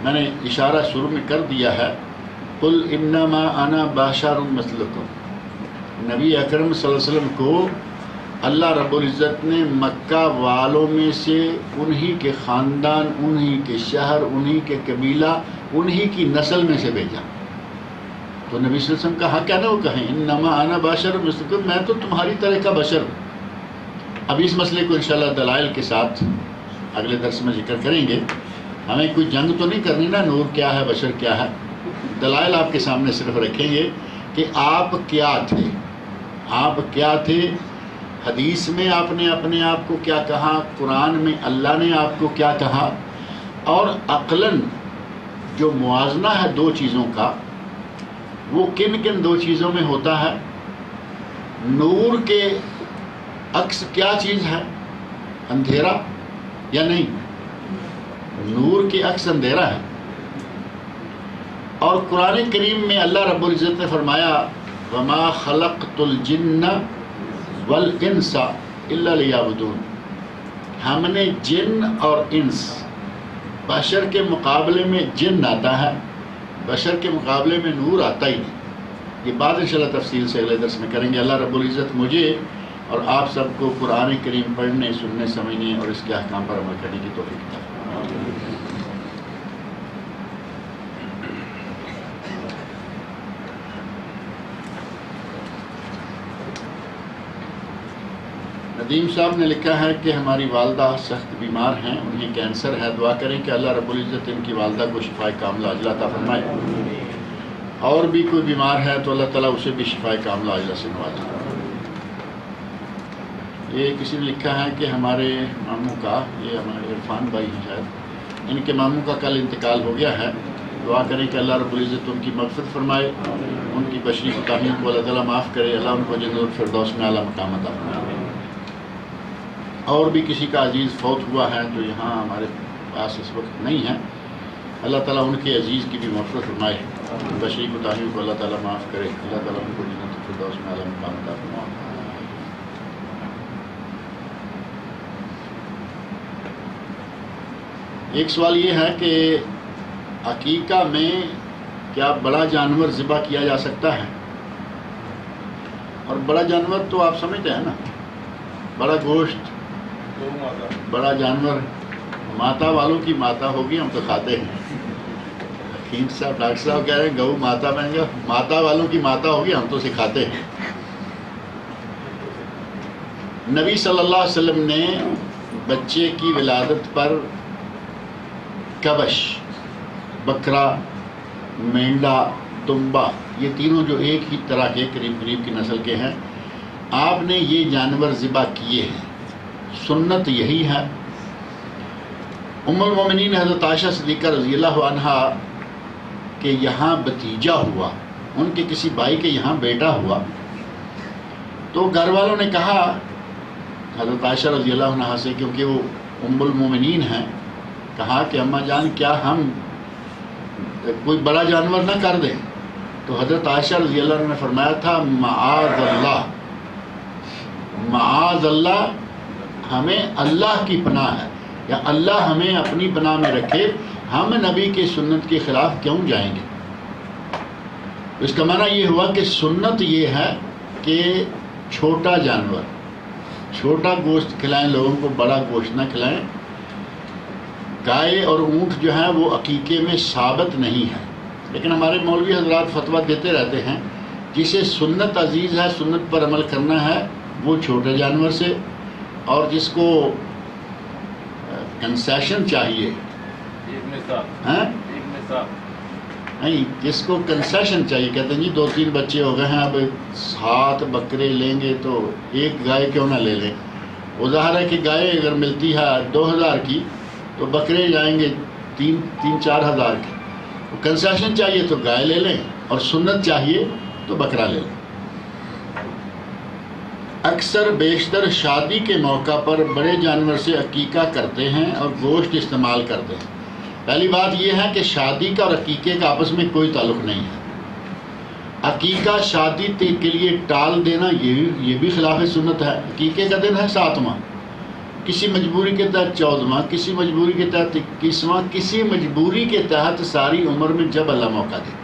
میں نے اشارہ شروع میں کر دیا ہے۔ قل انما انا بشر مثلکم، نبی اکرم صلی اللہ علیہ وسلم کو اللہ رب العزت نے مکہ والوں میں سے انہی کے خاندان، انہی کے شہر، انہی کے قبیلہ، انہی کی نسل میں سے بھیجا۔ تو نبی صلی اللہ علیہ وسلم کا حق ہے نا وہ کہیں انما انا بشر مثلکم، میں تو تمہاری طرح کا بشر ہوں۔ اب اس مسئلے کو انشاءاللہ دلائل کے ساتھ اگلے درس میں ذکر کریں گے۔ ہمیں کوئی جنگ تو نہیں کرنی نا، نور کیا ہے بشر کیا ہے، دلائل آپ کے سامنے صرف رکھیں گے کہ آپ کیا تھے، آپ کیا تھے، حدیث میں آپ نے اپنے آپ کو کیا کہا، قرآن میں اللہ نے آپ کو کیا کہا، اور عقلاً جو موازنہ ہے دو چیزوں کا وہ کن کن دو چیزوں میں ہوتا ہے۔ نور کے عکس کیا چیز ہے؟ اندھیرا یا نہیں؟ نور کے عکس اندھیرا ہے۔ اور قرآن کریم میں اللہ رب العزت نے فرمایا وَمَا خَلَقْتُ الْجِنَّ وَالْإِنسَ إِلَّا لِيَعْبُدُونَ، ہم نے جن اور انس، بشر کے مقابلے میں جن آتا ہے، بشر کے مقابلے میں نور آتا ہی نہیں۔ یہ بات انشاءاللہ تفصیل سے اگلے درس میں کریں گے۔ اللہ رب العزت مجھے اور آپ سب کو قرآن کریم پڑھنے، سننے، سمجھنے اور اس کے احکام پر عمل کرنے کی توفیق عطا فرمائے۔ ندیم صاحب نے لکھا ہے کہ ہماری والدہ سخت بیمار ہیں، انہیں کینسر ہے، دعا کریں کہ اللہ رب العزت ان کی والدہ کو شفائے کاملہ عاجلہ عطا فرمائے۔ اور بھی کوئی بیمار ہے تو اللہ تعالیٰ اسے بھی شفائے کاملہ عاجلہ سے نوازے۔ یہ کسی نے لکھا ہے کہ ہمارے ماموں کا، یہ ہمارے عرفان بھائی ہیں شاید، ان کے ماموں کا کل انتقال ہو گیا ہے، دعا کریں کہ اللہ رب العزت ان کی مغفرت فرمائے، ان کی بشری کوتاہیوں کو اللہ تعالیٰ معاف کرے، اللہ ان کو جنت الفردوس میں اعلیٰ مقام عطا فرمائے۔ اور بھی کسی کا عزیز فوت ہوا ہے جو یہاں ہمارے پاس اس وقت نہیں ہے، اللہ تعالیٰ ان کے عزیز کی بھی مغفرت فرمائے، بشری کوتاہیوں کو اللہ تعالیٰ معاف کرے، اللہ تعالیٰ ان کو جنت الفردوس میں اعلیٰ مقام عطا فرمائے۔ ایک سوال یہ ہے کہ عقیقہ میں کیا بڑا جانور ذبح کیا جا سکتا ہے؟ اور بڑا جانور تو آپ سمجھتے ہیں نا، بڑا گوشت، بڑا جانور، ماتا والوں کی ماتا ہوگی، ہم تو کھاتے ہیں۔ حکیم صاحب، ڈاکٹر صاحب کہہ رہے ہیں گؤ ماتا بن گیا، ماتا والوں کی ماتا ہوگی، ہم تو سکھاتے ہیں۔ نبی صلی اللہ علیہ وسلم نے بچے کی ولادت پر کبش، بکرا، مینڈا، دمبا، یہ تینوں جو ایک ہی طرح کے قریب قریب کی نسل کے ہیں، آپ نے یہ جانور ذبح کیے ہیں۔ سنت یہی ہے۔ ام المومنین حضرت عائشہ صدیقہ رضی اللہ عنہا کہ یہاں بھتیجا ہوا، ان کے کسی بھائی کے یہاں بیٹا ہوا، تو گھر والوں نے کہا حضرت عائشہ رضی اللہ عنہا سے، کیونکہ وہ ام المومنین ہیں، کہا کہ اماں جان کیا ہم کوئی بڑا جانور نہ کر دیں؟ تو حضرت عائشہ رضی اللہ عنہ نے فرمایا تھا معاذ اللہ، معاذ اللہ، ہمیں اللہ کی پناہ ہے، یا اللہ ہمیں اپنی پناہ میں رکھے، ہم نبی کی سنت کے خلاف کیوں جائیں گے؟ اس کا معنی یہ ہوا کہ سنت یہ ہے کہ چھوٹا جانور، چھوٹا گوشت کھلائیں لوگوں کو، بڑا گوشت نہ کھلائیں۔ گائے اور اونٹ جو ہیں وہ عقیقے میں ثابت نہیں ہے، لیکن ہمارے مولوی حضرات فتویٰ دیتے رہتے ہیں جسے سنت عزیز ہے، سنت پر عمل کرنا ہے، وہ چھوٹے جانور سے، اور جس کو کنسیشن چاہیے، نہیں، جس کو کنسیشن چاہیے، کہتے ہیں جی 2-3 بچے ہو گئے ہیں، اب 7 بکرے لیں گے تو ایک گائے کیوں نہ لے لیں؟ وہ ظاہر ہے کہ گائے اگر ملتی ہے 2000 کی تو بکرے جائیں گے 3-4 ہزار کے۔ کنسیشن چاہیے تو گائے لے لیں، اور سنت چاہیے تو بکرا لے لیں۔ اکثر بیشتر شادی کے موقع پر بڑے جانور سے عقیقہ کرتے ہیں اور گوشت استعمال کرتے ہیں۔ پہلی بات یہ ہے کہ شادی کا اور عقیقے کا آپس میں کوئی تعلق نہیں ہے۔ عقیقہ شادی کے لیے ٹال دینا یہ بھی خلاف سنت ہے۔ عقیقے کا دن ہے 7واں، کسی مجبوری کے تحت 14واں، کسی مجبوری کے تحت 21واں، کسی مجبوری کے تحت ساری عمر میں جب اللہ موقع دے۔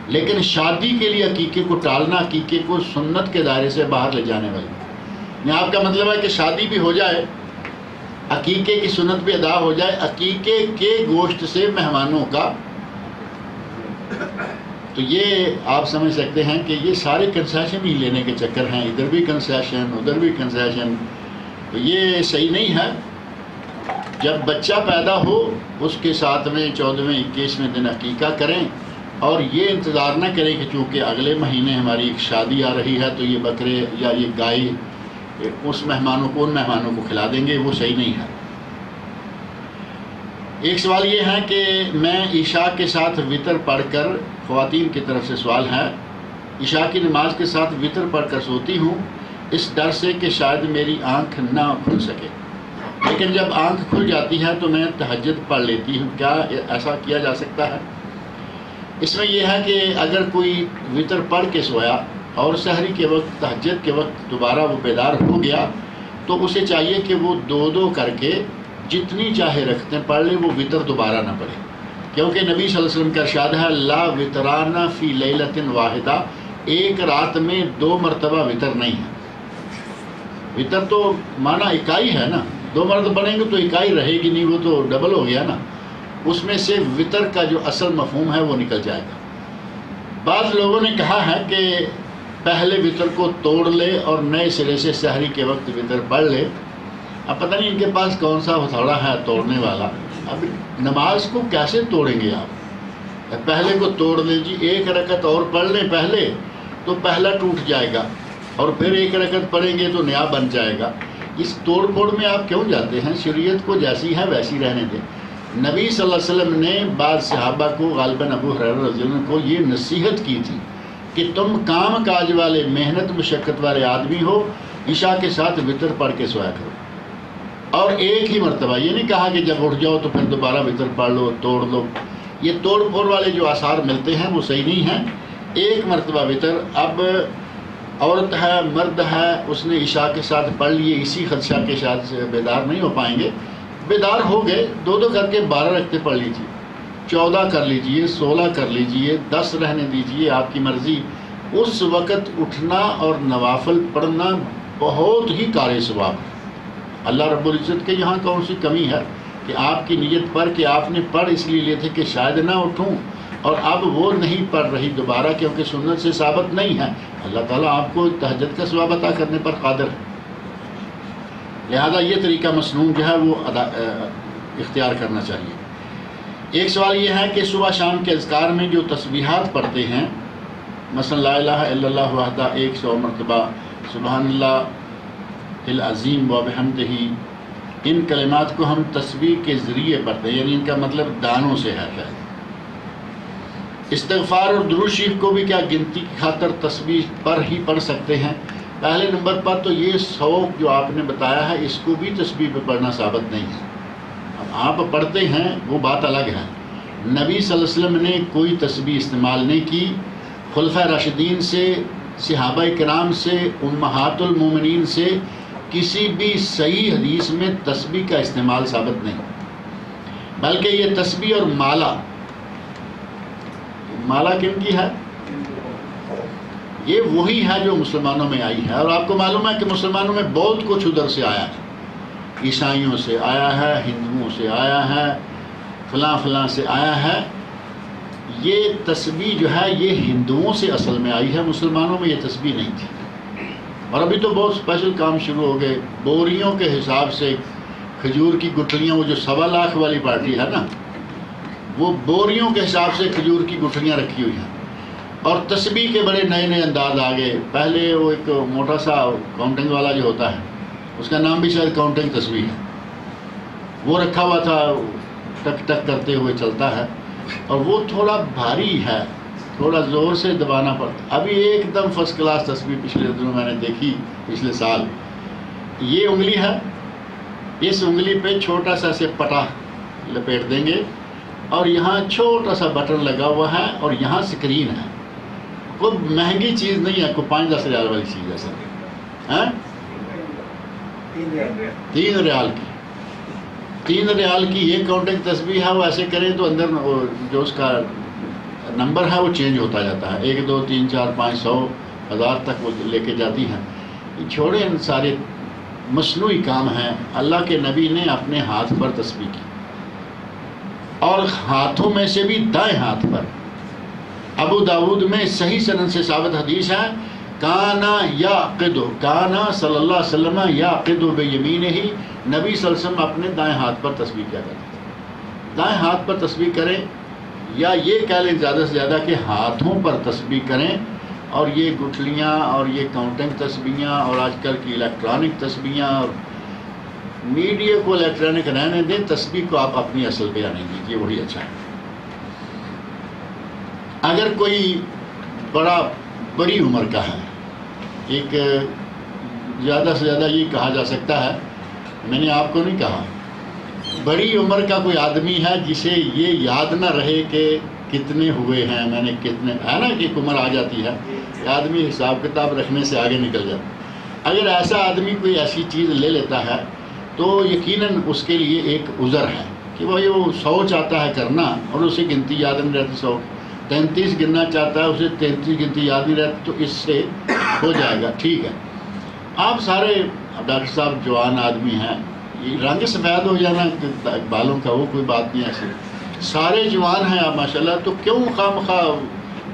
لیکن شادی کے لیے عقیقے کو ٹالنا عقیقے کو سنت کے دائرے سے باہر لے جانے والی۔ آپ کا مطلب ہے کہ شادی بھی ہو جائے، عقیقے کی سنت بھی ادا ہو جائے، عقیقے کے گوشت سے مہمانوں کا، تو یہ آپ سمجھ سکتے ہیں کہ یہ سارے کنسیشن ہی لینے کے چکر ہیں، ادھر بھی کنسیشن ادھر بھی کنسیشن، تو یہ صحیح نہیں ہے۔ جب بچہ پیدا ہو اس کے 7ویں 14ویں 21ویں دن عقیقہ کریں، اور یہ انتظار نہ کریں کہ چونکہ اگلے مہینے ہماری ایک شادی آ رہی ہے تو یہ بکرے یا یہ گائے کہ اس مہمانوں کو ان مہمانوں کو کھلا دیں گے، وہ صحیح نہیں ہے۔ ایک سوال یہ ہے کہ میں عشاء کے ساتھ وطر پڑھ کر، خواتین کی طرف سے سوال ہے، عشاء کی نماز کے ساتھ وطر پڑھ کر سوتی ہوں اس ڈر سے کہ شاید میری آنکھ نہ کھل سکے، لیکن جب آنکھ کھل جاتی ہے تو میں تہجد پڑھ لیتی ہوں، کیا ایسا کیا جا سکتا ہے؟ اس میں یہ ہے کہ اگر کوئی وطر پڑھ کے سویا اور سحری کے وقت، تہجد کے وقت دوبارہ وہ بیدار ہو گیا تو اسے چاہیے کہ وہ دو کر کے جتنی چاہے رکھتے پڑھ لے، وہ وطر دوبارہ نہ پڑھے، کیونکہ نبی صلی اللہ علیہ وسلم کا ارشاد ہے لا وطرانہ فی لیلۃ واحدہ، ایک رات میں 2 مرتبہ وطر نہیں ہے۔ وطر تو معنی اکائی ہے نا، 2 مرتبہ پڑھیں گے تو اکائی رہے گی نہیں، وہ تو ڈبل ہو گیا نا، اس میں سے وطر کا جو اصل مفہوم ہے وہ نکل جائے گا۔ بعض لوگوں نے کہا ہے کہ پہلے وطر کو توڑ لے اور نئے سرے سے سحری کے وقت وطر پڑھ لے۔ اب پتہ نہیں ان کے پاس کون سا ہتھوڑا ہے توڑنے والا۔ اب نماز کو کیسے توڑیں گے آپ؟ پہلے کو توڑ لیں جی، 1 رکعت اور پڑھ لیں پہلے تو پہلا ٹوٹ جائے گا، اور پھر 1 رکعت پڑھیں گے تو نیا بن جائے گا۔ اس توڑ پھوڑ میں آپ کیوں جاتے ہیں؟ شریعت کو جیسی ہے ویسی رہنے دیں۔ نبی صلی اللہ علیہ وسلم نے بعض صحابہ کو، غالباً ابو ہریرہ رضی اللہ عنہ کو، یہ نصیحت کی تھی کہ تم کام کاج والے، محنت مشقت والے آدمی ہو، عشاء کے ساتھ وطر پڑھ کے سویا کرو، اور ایک ہی مرتبہ، یہ نہیں کہا کہ جب اٹھ جاؤ تو پھر دوبارہ وطر پڑھ لو، توڑ لو۔ یہ توڑ پھوڑ والے جو آثار ملتے ہیں وہ صحیح نہیں ہیں۔ 1 مرتبہ وطر، اب عورت ہے، مرد ہے، اس نے عشاء کے ساتھ پڑھ لیے، اسی خدشہ کے ساتھ بیدار نہیں ہو پائیں گے، بیدار ہو گئے، 2 کر کے 12 رکعتیں پڑھ لیجیے، 14 کر لیجیے، 16 کر لیجیے، 10 رہنے دیجیے، آپ کی مرضی۔ اس وقت اٹھنا اور نوافل پڑھنا بہت ہی قارئ ثواب ہے۔ اللہ رب العزت کے یہاں کون سی کمی ہے کہ آپ کی نیت پر کہ آپ نے پڑھ اس لیے لیے تھے کہ شاید نہ اٹھوں، اور اب وہ نہیں پڑھ رہی دوبارہ کیونکہ سنت سے ثابت نہیں ہے۔ اللہ تعالیٰ آپ کو تہجد کا ثواب عطا کرنے پر قادر ہے، لہذا یہ طریقہ مسنون جو ہے وہ اختیار کرنا چاہیے۔ ایک سوال یہ ہے کہ صبح شام کے اذکار میں جو تسبیحات پڑھتے ہیں، مثلا لا الہ الا اللہ وحدہ 100 مرتبہ، سبحان اللہ العظیم و بحمدہ، ان کلمات کو ہم تسبیح کے ذریعے پڑھتے ہیں، یعنی ان کا مطلب دانوں سے ہے۔ شاید استغفار اور درود شریف کو بھی کیا گنتی کی خاطر تسبیح پر ہی پڑھ سکتے ہیں؟ پہلے نمبر پر تو یہ 100 جو آپ نے بتایا ہے اس کو بھی تسبیح پہ پڑھنا ثابت نہیں ہے۔ اب آپ پڑھتے ہیں وہ بات الگ ہے، نبی صلی اللہ علیہ وسلم نے کوئی تسبیح استعمال نہیں کی، خلفائے راشدین سے، صحابہ کرام سے، امہات المومنین سے کسی بھی صحیح حدیث میں تسبیح کا استعمال ثابت نہیں، بلکہ یہ تسبیح اور مالا کن کی ہے؟ یہ وہی ہے جو مسلمانوں میں آئی ہے، اور آپ کو معلوم ہے کہ مسلمانوں میں بہت کچھ ادھر سے آیا ہے، عیسائیوں سے آیا ہے، ہندوؤں سے آیا ہے، فلاں فلاں سے آیا ہے۔ یہ تسبیح جو ہے یہ ہندوؤں سے اصل میں آئی ہے، مسلمانوں میں یہ تسبیح نہیں تھی، اور ابھی تو بہت اسپیشل کام شروع ہو گئے، بوریوں کے حساب سے کھجور کی گٹھلیاں، وہ جو 1.25 لاکھ والی پارٹی ہے نا، وہ بوریوں کے حساب سے کھجور کی گٹھلیاں رکھی ہوئی ہیں، اور تسبیح کے بڑے نئے نئے انداز آ گئے۔ پہلے وہ ایک موٹا سا کاؤنٹنگ والا جو ہوتا ہے، اس کا نام بھی شاید کاؤنٹنگ تسبیح ہے، وہ رکھا ہوا تھا، ٹک ٹک کرتے ہوئے چلتا ہے، اور وہ تھوڑا بھاری ہے، تھوڑا زور سے دبانا پڑتا۔ ابھی ایک دم فرسٹ کلاس تسبیح پچھلے دنوں میں نے دیکھی، پچھلے سال، یہ انگلی ہے، اس انگلی پہ چھوٹا سا سے پٹا لپیٹ دیں گے، اور یہاں چھوٹا سا بٹن لگا ہوا ہے، اور یہاں سکرین ہے، کوئی مہنگی چیز نہیں ہے، کوئی 5-10 ریال والی چیز ہے سر، 3 ریال کی، 3 ریال کی یہ کاؤنٹنگ تسبیح ہے۔ وہ ایسے کریں تو اندر جو اس کا نمبر ہے وہ چینج ہوتا جاتا ہے، 1 2 3 4 5 100 1000 تک وہ لے کے جاتی ہیں۔ یہ چھوڑے ان سارے مصنوعی کام ہیں، اللہ کے نبی نے اپنے ہاتھ پر تسبیح کی، اور ہاتھوں میں سے بھی دائیں ہاتھ پر۔ ابو داود میں صحیح سند سے ثابت حدیث ہے، کانا یعقد، کانا صلی اللہ علیہ وسلم یعقد بیمینہ، نبی صلی اللہ علیہ وسلم اپنے دائیں ہاتھ پر تسبیح کیا کرتے تھے۔ دائیں ہاتھ پر تسبیح کریں، یا یہ کہہ لیں زیادہ سے زیادہ کہ ہاتھوں پر تسبیح کریں، اور یہ گٹھلیاں اور یہ کاؤنٹنگ تسبیحاں اور آج کل کی الیکٹرانک تسبیحاں، اور میڈیا کو الیکٹرانک رہنے دیں، تسبیح کو آپ اپنی اصل پہ آنے دیجیے، وہی اچھا ہے۔ اگر کوئی بڑی عمر کا ہے، ایک زیادہ سے زیادہ یہ کہا جا سکتا ہے، میں نے آپ کو نہیں کہا، بڑی عمر کا کوئی آدمی ہے جسے یہ یاد نہ رہے کہ کتنے ہوئے ہیں، میں نے کتنے، ہے نا کہ ایک عمر آ جاتی ہے کہ آدمی حساب کتاب رکھنے سے آگے نکل جاتا ہے۔ اگر ایسا آدمی کوئی ایسی چیز لے لیتا ہے تو یقیناً اس کے لیے ایک عذر ہے کہ وہ 100 چاہتا ہے کرنا اور اسے گنتی یاد نہیں رہتی، 133 گننا چاہتا ہے، اسے 33 گنتی یاد نہیں رہتی، تو اس سے ہو جائے گا، ٹھیک ہے۔ آپ سارے ڈاکٹر صاحب جوان آدمی ہیں، یہ رنگ سفید ہو جانا بالوں کا وہ کوئی بات نہیں، ایسے سارے جوان ہیں آپ ماشاءاللہ، تو کیوں خواہ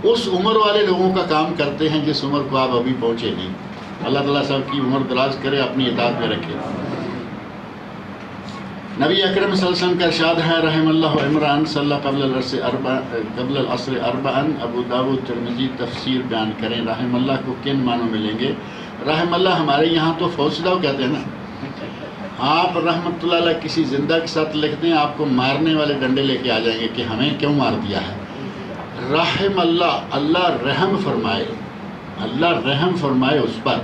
اس عمر والے لوگوں کا کام کرتے ہیں جس عمر کو آپ ابھی پہنچے نہیں۔ اللہ تعالیٰ سب کی عمر دراز کرے، اپنی اطاعت میں رکھے۔ نبی اکرم صلی اللہ علیہ وسلم کا ارشاد ہے، رحم اللہ عمران صلی قبل العصر اربعا، ابو داود ترمذی تفسیر بیان کریں۔ رحم اللہ کو کن معنوں میں لیں گے؟ رحم اللہ ہمارے یہاں تو فوجدہ کہتے ہیں نا، آپ رحمت اللہ علیہ کسی زندہ کے ساتھ لکھ دیں، آپ کو مارنے والے ڈنڈے لے کے آ جائیں گے کہ ہمیں کیوں مار دیا ہے۔ رحم اللہ، اللہ رحم فرمائے، اللہ رحم فرمائے اس پر۔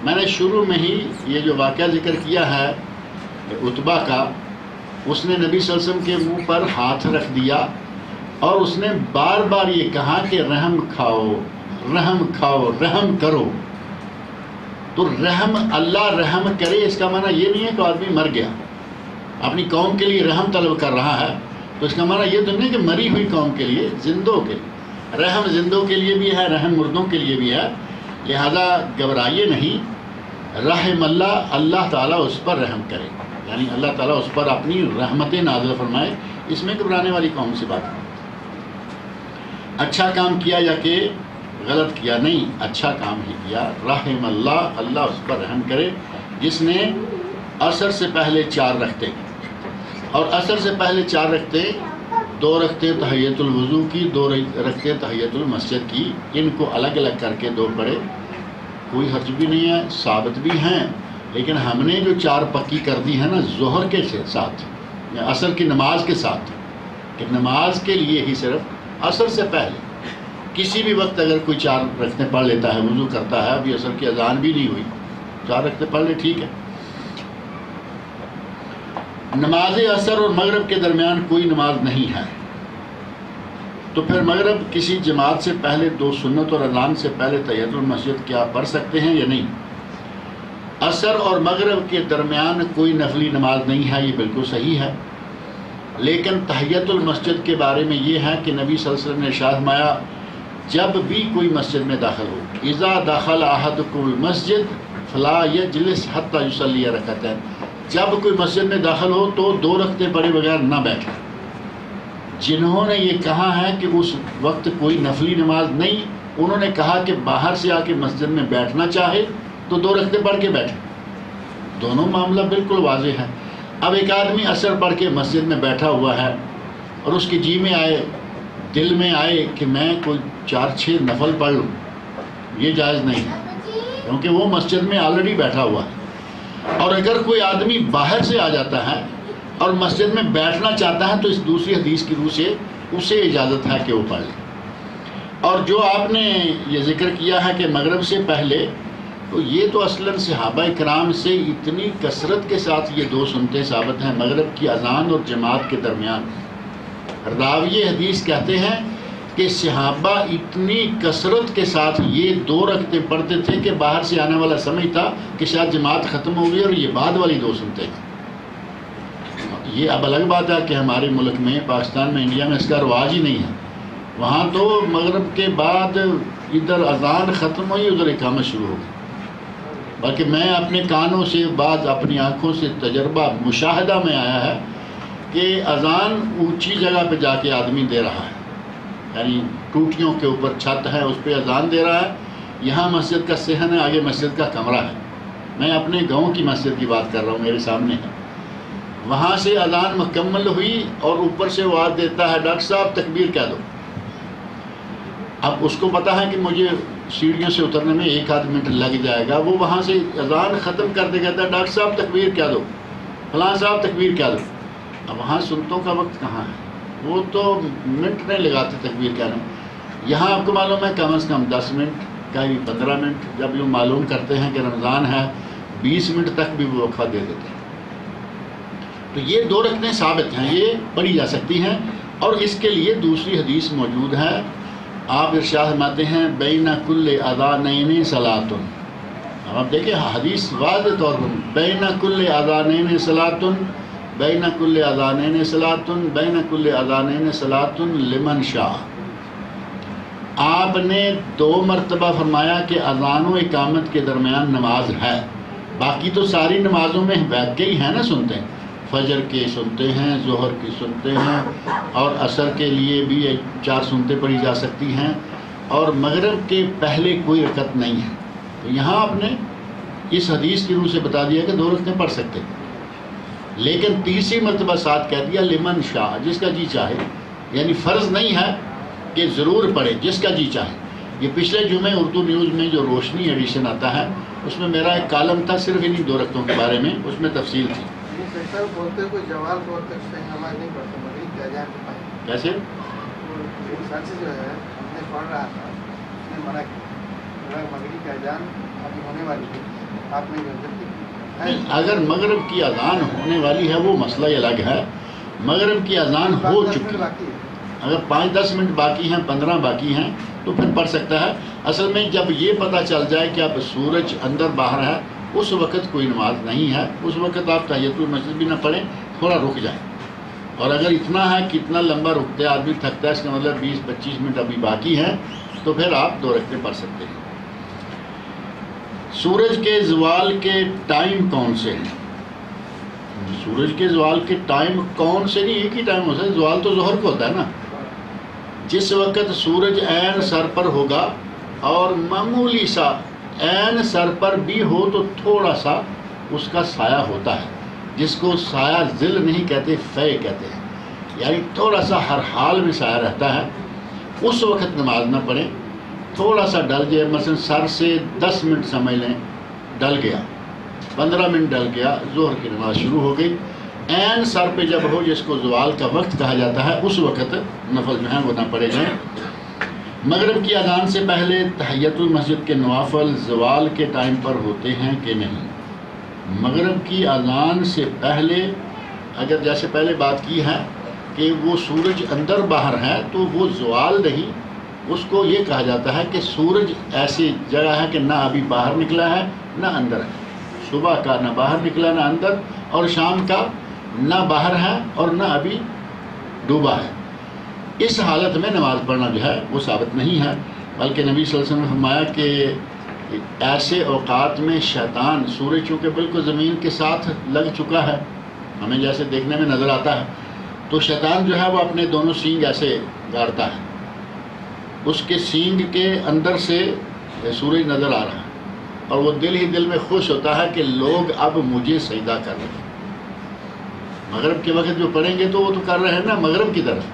میں نے شروع میں ہی یہ جو واقعہ ذکر کیا ہے عتبہ کا، اس نے نبی صلی اللہ علیہ وسلم کے منہ پر ہاتھ رکھ دیا اور اس نے بار بار یہ کہا کہ رحم کھاؤ، رحم کھاؤ، رحم کرو۔ تو رحم، اللہ رحم کرے، اس کا معنی یہ نہیں ہے کہ آدمی مر گیا، اپنی قوم کے لیے رحم طلب کر رہا ہے، تو اس کا معنی یہ تو نہیں کہ مری ہوئی قوم کے لیے، زندوں کے لیے رحم، زندوں کے لیے بھی ہے، رحم مردوں کے لیے بھی ہے، لہذا گھبرائیے نہیں۔ رحم اللہ، اللہ تعالیٰ اس پر رحم کرے، یعنی اللہ تعالیٰ اس پر اپنی رحمت نازل فرمائے، اس میں گھبرانے والی کون سی بات ہے؟ اچھا کام کیا یا کہ غلط کیا؟ نہیں، اچھا کام ہی کیا۔ رحم اللہ، اللہ اس پر رحم کرے جس نے عصر سے پہلے 4 رکھتے، اور عصر سے پہلے 4 رکھتے، 2 رکھتے تحیۃ الوضو کی، 2 رکھتے تحیۃ المسجد کی، ان کو الگ الگ کر کے 2 پڑھے، کوئی حرج بھی نہیں ہے، ثابت بھی ہیں۔ لیکن ہم نے جو 4 پکی کر دی ہے نا ظہر کے ساتھ یا عصر کی نماز کے ساتھ، کہ نماز کے لیے ہی صرف عصر سے پہلے کسی بھی وقت اگر کوئی 4 رکعتیں پڑھ لیتا ہے، وضو کرتا ہے، ابھی عصر کی اذان بھی نہیں ہوئی، 4 رکعتیں پڑھ لے، ٹھیک ہے۔ نماز عصر اور مغرب کے درمیان کوئی نماز نہیں ہے، تو پھر مغرب کسی جماعت سے پہلے 2 سنت اور اذان سے پہلے تحیۃ المسجد کیا پڑھ سکتے ہیں یا نہیں؟ عصر اور مغرب کے درمیان کوئی نفلی نماز نہیں ہے، یہ بالکل صحیح ہے، لیکن تحیۃ المسجد کے بارے میں یہ ہے کہ نبی صلی اللہ علیہ وسلم نے ارشاد فرمایا، جب بھی کوئی مسجد میں داخل ہو، اذا دخل احدکم المسجد فلا یجلس حتی یصلی رکعتین، جب کوئی مسجد میں داخل ہو تو 2 رکعتیں پڑھے بغیر نہ بیٹھے۔ جنہوں نے یہ کہا ہے کہ اس وقت کوئی نفلی نماز نہیں، انہوں نے کہا کہ باہر سے آ کے مسجد میں بیٹھنا چاہے تو 2 رکعتیں پڑھ کے بیٹھے، دونوں معاملہ بالکل واضح ہے۔ اب ایک آدمی عصر پڑھ کے مسجد میں بیٹھا ہوا ہے اور اس کے جی میں آئے، دل میں آئے کہ میں کوئی 4-6 نفل پڑھ لوں، یہ جائز نہیں ہے، کیونکہ وہ مسجد میں آلریڈی بیٹھا ہوا ہے۔ اور اگر کوئی آدمی باہر سے آ جاتا ہے اور مسجد میں بیٹھنا چاہتا ہے تو اس دوسری حدیث کی روح سے اسے اجازت ہے کہ وہ پڑھ لے۔ اور جو آپ نے یہ ذکر کیا ہے کہ مغرب سے پہلے، تو یہ تو اصلاً صحابہ کرام سے اتنی کثرت کے ساتھ یہ 2 سنتیں ثابت ہیں مغرب کی اذان اور جماعت کے درمیان۔ راوی حدیث کہتے ہیں کہ صحابہ اتنی کثرت کے ساتھ یہ 2 رکعتیں پڑھتے تھے کہ باہر سے آنے والا سمجھتا کہ شاید جماعت ختم ہو گئی اور یہ بعد والی 2 سنتیں ہیں۔ یہ اب الگ بات ہے کہ ہمارے ملک میں، پاکستان میں، انڈیا میں اس کا رواج ہی نہیں ہے، وہاں تو مغرب کے بعد ادھر اذان ختم ہوئی، ادھر اقامت شروع ہو گئی۔ بلکہ میں اپنے کانوں سے، بعض اپنی آنکھوں سے تجربہ مشاہدہ میں آیا ہے کہ اذان اونچی جگہ پہ جا کے آدمی دے رہا ہے، یعنی ٹوٹیوں کے اوپر چھت ہے اس پہ اذان دے رہا ہے، یہاں مسجد کا صحن ہے، آگے مسجد کا کمرہ ہے، میں اپنے گاؤں کی مسجد کی بات کر رہا ہوں، میرے سامنے ہے، وہاں سے اذان مکمل ہوئی اور اوپر سے وہ آواز دیتا ہے، ڈاکٹر صاحب تکبیر کہہ دو۔ اب اس کو پتا ہے کہ مجھے سیڑھیوں سے اترنے میں 1 آدھ منٹ لگ جائے گا، وہ وہاں سے اذان ختم کرتے کہتا ہے ڈاکٹر صاحب تکبیر کیا دو، فلاں صاحب تکبیر کیا دو. اب وہاں سنتوں کا وقت کہاں ہے، وہ تو منٹ نہیں لگاتے تکبیر کہنے میں. یہاں آپ کو معلوم ہے کم از کم 10 منٹ، کہیں 15 منٹ. جب یوں معلوم کرتے ہیں کہ رمضان ہے 20 منٹ تک بھی وہ وقفہ دے دیتے ہیں. تو یہ 2 رکعتیں ثابت ہیں، یہ پڑھی جا سکتی ہیں. اور اس کے لیے دوسری حدیث موجود ہے. آپ ارشاد فرماتے ہیں بین کل اذانین صلاۃ. اب آپ دیکھیں حدیث واضح طور پر بین کل اذانین صلاۃ، بین کل اذانین صلاۃ، بین کل اذانین صلاۃ لمن شاء. آپ نے 2 مرتبہ فرمایا کہ اذان و اقامت کے درمیان نماز ہے. باقی تو ساری نمازوں میں بیٹھ کے ہی ہے نا سنتے ہیں. فجر کے سنتے ہیں، ظہر کی سنتے ہیں، اور عصر کے لیے بھی 4 سنتے پڑھی جا سکتی ہیں، اور مغرب کے پہلے کوئی رکعت نہیں ہے. تو یہاں آپ نے اس حدیث کی روح سے بتا دیا کہ 2 رکعتیں پڑھ سکتے ہیں. لیکن تیسری مرتبہ ساتھ کہہ دیا لمن شاء، جس کا جی چاہے. یعنی فرض نہیں ہے کہ ضرور پڑھے، جس کا جی چاہے. یہ پچھلے جمعے اردو نیوز میں جو روشنی ایڈیشن آتا ہے اس میں میرا ایک کالم تھا صرف انہی 2 رکعتوں کے بارے میں، اس میں تفصیل تھی. بولتے کوئی جوال بولتے نماز نہیں پڑھتے مغرب کے اذان کے پہلے. کیسے؟ سچ جو ہے ہم نے پڑھ رہا تھا، اس نے منع کیا مغرب کا اذان ابھی ہونے والی ہے، آپ نے نہیں، اگر مغرب کی اذان ہونے والی ہے وہ مسئلہ الگ ہے. مغرب کی اذان ہو چکی ہے، اگر 5-10 منٹ باقی ہیں، 15 باقی ہیں تو پھر پڑھ سکتا ہے. اصل میں جب یہ پتہ چل جائے کہ اب سورج اندر باہر ہے اس وقت کوئی نماز نہیں ہے. اس وقت آپ تحیۃ المسجد بھی نہ پڑھیں، تھوڑا رک جائیں. اور اگر اتنا ہے کہ اتنا لمبا رکتے آدمی تھکتا ہے، اس کا مطلب 20-25 منٹ ابھی باقی ہیں، تو پھر آپ 2 رکعتیں پڑھ سکتے ہیں. سورج کے زوال کے ٹائم کون سے ہیں؟ سورج کے زوال کے ٹائم کون سے نہیں، ایک ہی ٹائم ہو سکتا ہے. زوال تو ظہر کو ہوتا ہے نا. جس وقت سورج عین سر پر ہوگا اور معمولی سا عین سر پر بھی ہو تو تھوڑا سا اس کا سایہ ہوتا ہے، جس کو سایہ ظل نہیں کہتے، فے کہتے ہیں. یعنی تھوڑا سا ہر حال میں سایہ رہتا ہے، اس وقت نماز نہ پڑھیں. تھوڑا سا ڈل جائے، مثلا سر سے 10 منٹ سمجھ لیں ڈل گیا، 15 منٹ ڈل گیا، ظہر کی نماز شروع ہو گئی. عین سر پہ جب ہو، جس کو زوال کا وقت کہا جاتا ہے، اس وقت نفل جو ہیں وہ نہ پڑھے جائیں. مغرب کی اذان سے پہلے تحیۃ المسجد کے نوافل زوال کے ٹائم پر ہوتے ہیں کہ نہیں؟ مغرب کی اذان سے پہلے، اگر جیسے پہلے بات کی ہے کہ وہ سورج اندر باہر ہے تو وہ زوال نہیں، اس کو یہ کہا جاتا ہے کہ سورج ایسی جگہ ہے کہ نہ ابھی باہر نکلا ہے نہ اندر ہے. صبح کا نہ باہر نکلا نہ اندر، اور شام کا نہ باہر ہے اور نہ ابھی ڈوبا ہے. اس حالت میں نماز پڑھنا جو ہے وہ ثابت نہیں ہے. بلکہ نبی صلی اللہ علیہ وسلم نے فرمایا کہ ایسے اوقات میں شیطان، سورج چونکہ بالکل زمین کے ساتھ لگ چکا ہے، ہمیں جیسے دیکھنے میں نظر آتا ہے، تو شیطان جو ہے وہ اپنے دونوں سینگ ایسے گاڑتا ہے. اس کے سینگ کے اندر سے سورج نظر آ رہا ہے، اور وہ دل ہی دل میں خوش ہوتا ہے کہ لوگ اب مجھے سجدہ کر رہے ہیں. مغرب کے وقت جو پڑھیں گے تو وہ تو کر رہے ہیں نا مغرب کی طرف.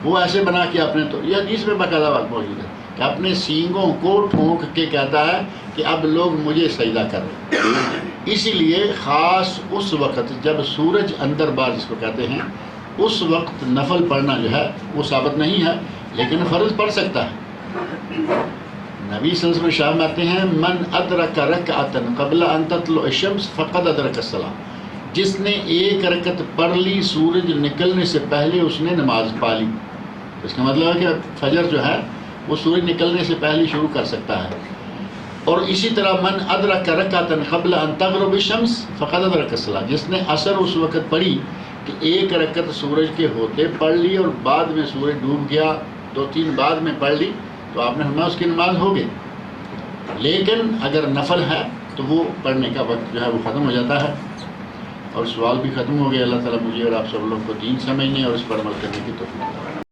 وہ ایسے بنا کے اپنے، تو یہ حدیث میں باقاعدہ بات موجود ہے کہ اپنے سینگوں کو ٹھونک کے کہتا ہے کہ اب لوگ مجھے سجدہ کر رہے ہیں. اسی لیے خاص اس وقت جب سورج اندر باہر جس کو کہتے ہیں، اس وقت نفل پڑھنا جو ہے وہ ثابت نہیں ہے، لیکن فرض پڑھ سکتا ہے. نبی صلی اللہ علیہ وسلم شام آتے ہیں من ادرک رکعۃ قبل ان تطلع الشمس فقد ادرک الصلاۃ. جس نے 1 رکعت پڑھ لی سورج نکلنے سے پہلے، اس نے نماز پا لی. اس کا مطلب ہے کہ فجر جو ہے وہ سورج نکلنے سے پہلے شروع کر سکتا ہے. اور اسی طرح من ادرک رکعۃ قبل ان تغرب الشمس فقد ادرک الصلاۃ. جس نے عصر اس وقت پڑھی کہ 1 رکعت سورج کے ہوتے پڑھ لی اور بعد میں سورج ڈوب گیا، 2-3 بعد میں پڑھ لی، تو آپ نے فرمایا اس کی نماز ہو گئی. لیکن اگر نفل ہے تو وہ پڑھنے کا وقت جو ہے وہ ختم ہو جاتا ہے. اور سوال بھی ختم ہو گیا. اللہ تعالیٰ مجھے اور آپ سب لوگوں کو دین سمجھنے اور اس پر عمل کرنے کی توفیق دے.